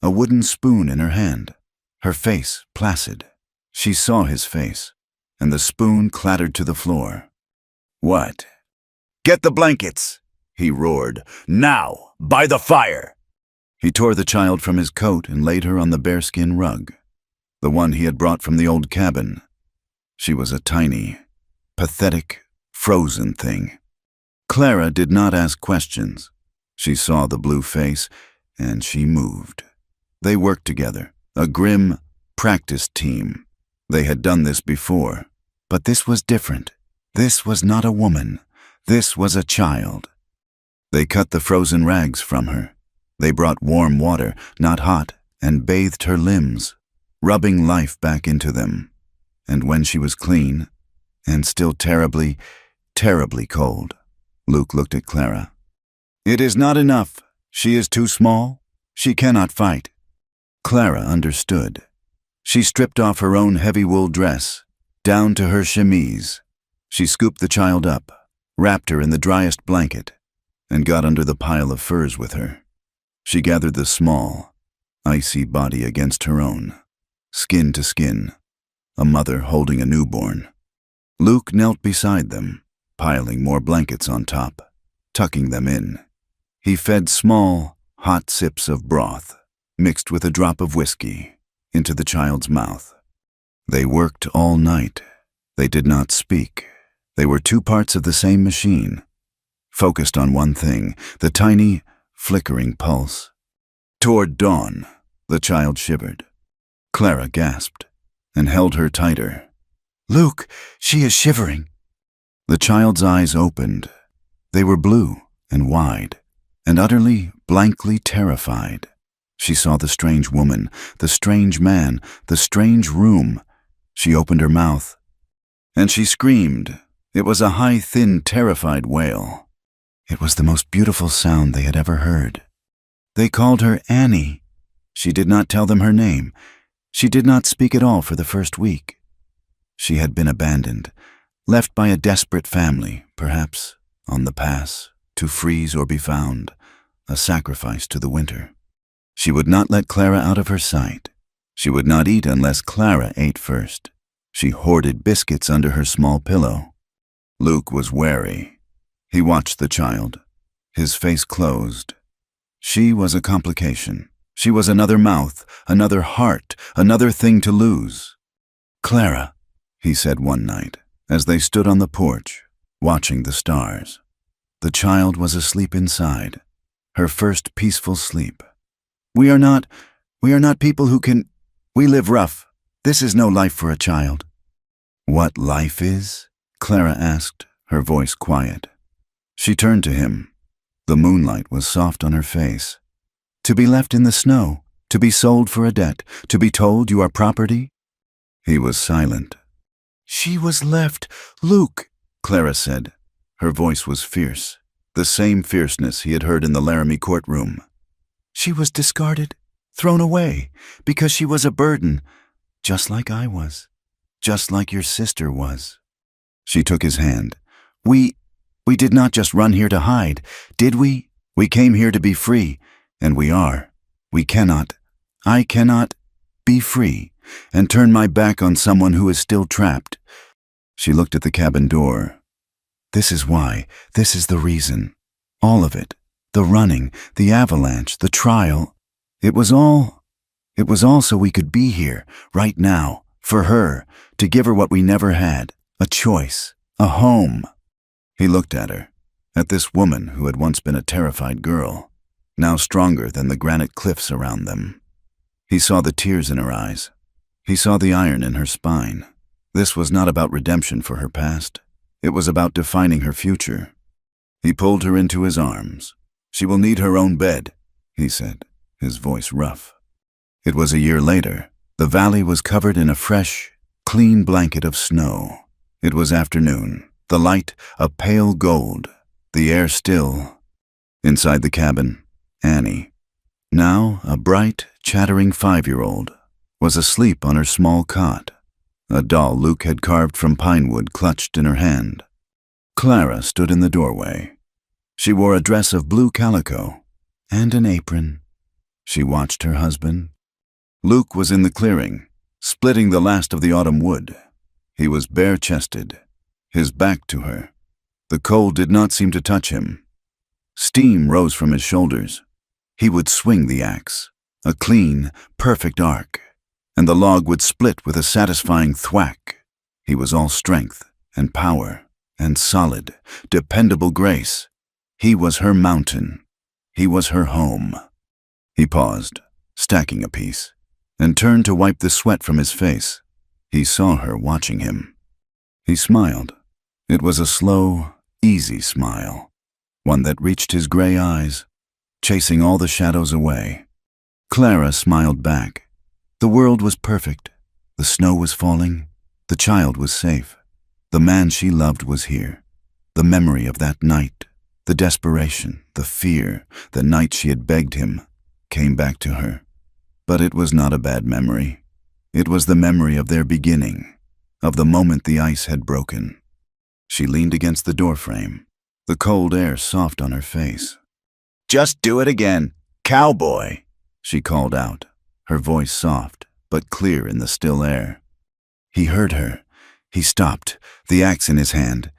a wooden spoon in her hand, her face placid. She saw his face, and the spoon clattered to the floor. "What?" "Get the blankets," he roared. "Now, by the fire." He tore the child from his coat and laid her on the bearskin rug, the one he had brought from the old cabin. She was a tiny, pathetic, frozen thing. Clara did not ask questions. She saw the blue face, and she moved. They worked together, a grim, practiced team. They had done this before, but this was different. This was not a woman. This was a child. They cut the frozen rags from her. They brought warm water, not hot, and bathed her limbs, rubbing life back into them. And when she was clean, and still terribly, terribly cold, Luke looked at Clara. "It is not enough. She is too small. She cannot fight." Clara understood. She stripped off her own heavy wool dress, down to her chemise. She scooped the child up, wrapped her in the driest blanket, and got under the pile of furs with her. She gathered the small, icy body against her own, skin to skin, a mother holding a newborn. Luke knelt beside them, piling more blankets on top, tucking them in. He fed small, hot sips of broth, mixed with a drop of whiskey, into the child's mouth. They worked all night. They did not speak. They were two parts of the same machine, focused on one thing, the tiny, flickering pulse. Toward dawn, the child shivered. Clara gasped and held her tighter. "Luke, she is shivering." The child's eyes opened. They were blue and wide, and utterly, blankly terrified. She saw the strange woman, the strange man, the strange room. She opened her mouth, and she screamed. It was a high, thin, terrified wail. It was the most beautiful sound they had ever heard. They called her Annie. She did not tell them her name. She did not speak at all for the first week. She had been abandoned, left by a desperate family, perhaps, on the pass, to freeze or be found, a sacrifice to the winter. She would not let Clara out of her sight. She would not eat unless Clara ate first. She hoarded biscuits under her small pillow. Luke was wary. He watched the child, his face closed. She was a complication. She was another mouth, another heart, another thing to lose. "Clara," he said one night, as they stood on the porch, watching the stars. The child was asleep inside, her first peaceful sleep. We are not people who can, we live rough. This is no life for a child." "What life is?" Clara asked, her voice quiet. She turned to him. The moonlight was soft on her face. "To be left in the snow, to be sold for a debt, to be told you are property?" He was silent. "She was left, Luke," Clara said. Her voice was fierce, the same fierceness he had heard in the Laramie courtroom. "She was discarded, thrown away, because she was a burden, just like I was, just like your sister was." She took his hand. We did not just run here to hide, did we? We came here to be free, and we are. I cannot be free and turn my back on someone who is still trapped." She looked at the cabin door. "This is why, this is the reason. All of it, the running, the avalanche, the trial. It was all so we could be here, right now, for her, to give her what we never had, a choice, a home." He looked at her, at this woman who had once been a terrified girl, now stronger than the granite cliffs around them. He saw the tears in her eyes. He saw the iron in her spine. This was not about redemption for her past. It was about defining her future. He pulled her into his arms. "She will need her own bed," he said, his voice rough. It was a year later. The valley was covered in a fresh, clean blanket of snow. It was afternoon, the light a pale gold, the air still. Inside the cabin, Annie, now a bright, chattering 5-year-old, was asleep on her small cot. A doll Luke had carved from pine wood clutched in her hand. Clara stood in the doorway. She wore a dress of blue calico and an apron. She watched her husband. Luke was in the clearing, splitting the last of the autumn wood. He was bare-chested, his back to her. The cold did not seem to touch him. Steam rose from his shoulders. He would swing the axe, a clean, perfect arc, and the log would split with a satisfying thwack. He was all strength and power and solid, dependable grace. He was her mountain. He was her home. He paused, stacking a piece, and turned to wipe the sweat from his face. He saw her watching him. He smiled. It was a slow, easy smile, one that reached his gray eyes, chasing all the shadows away. Clara smiled back. The world was perfect. The snow was falling. The child was safe. The man she loved was here. The memory of that night, the desperation, the fear, the night she had begged him, came back to her. But it was not a bad memory. It was the memory of their beginning, of the moment the ice had broken. She leaned against the doorframe, the cold air soft on her face. "Just do it again, Cowboy," she called out, her voice soft but clear in the still air. He heard her. He stopped, the axe in his hand.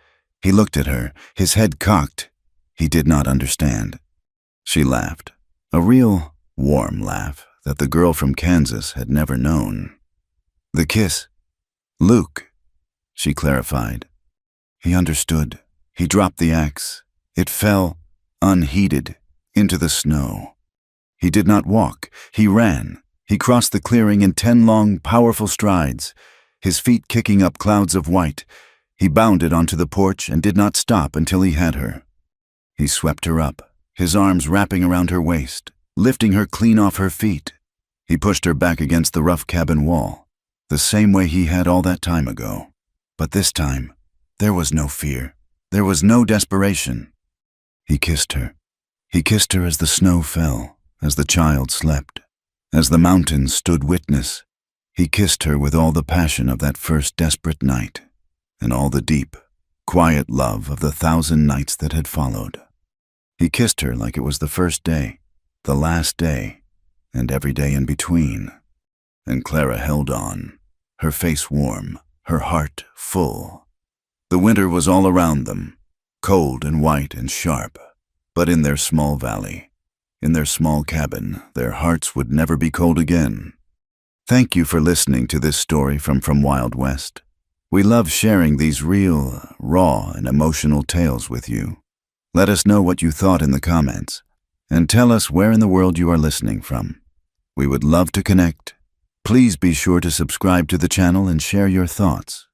He looked at her, his head cocked. He did not understand. She laughed, a real, warm laugh that the girl from Kansas had never known. The kiss. "Luke," she clarified. He understood. He dropped the axe. It fell, unheeded, into the snow. He did not walk. He ran. He crossed the clearing in 10 long, powerful strides, his feet kicking up clouds of white. He bounded onto the porch and did not stop until he had her. He swept her up, his arms wrapping around her waist, lifting her clean off her feet. He pushed her back against the rough cabin wall, the same way he had all that time ago. But this time, there was no fear. There was no desperation. He kissed her. He kissed her as the snow fell, as the child slept, as the mountains stood witness. He kissed her with all the passion of that first desperate night, and all the deep, quiet love of the 1,000 nights that had followed. He kissed her like it was the first day, the last day, and every day in between. And Clara held on, her face warm, her heart full. The winter was all around them, cold and white and sharp, but in their small valley, in their small cabin, their hearts would never be cold again. Thank you for listening to this story from Wild West. We love sharing these real, raw, and emotional tales with you. Let us know what you thought in the comments, and tell us where in the world you are listening from. We would love to connect. Please be sure to subscribe to the channel and share your thoughts.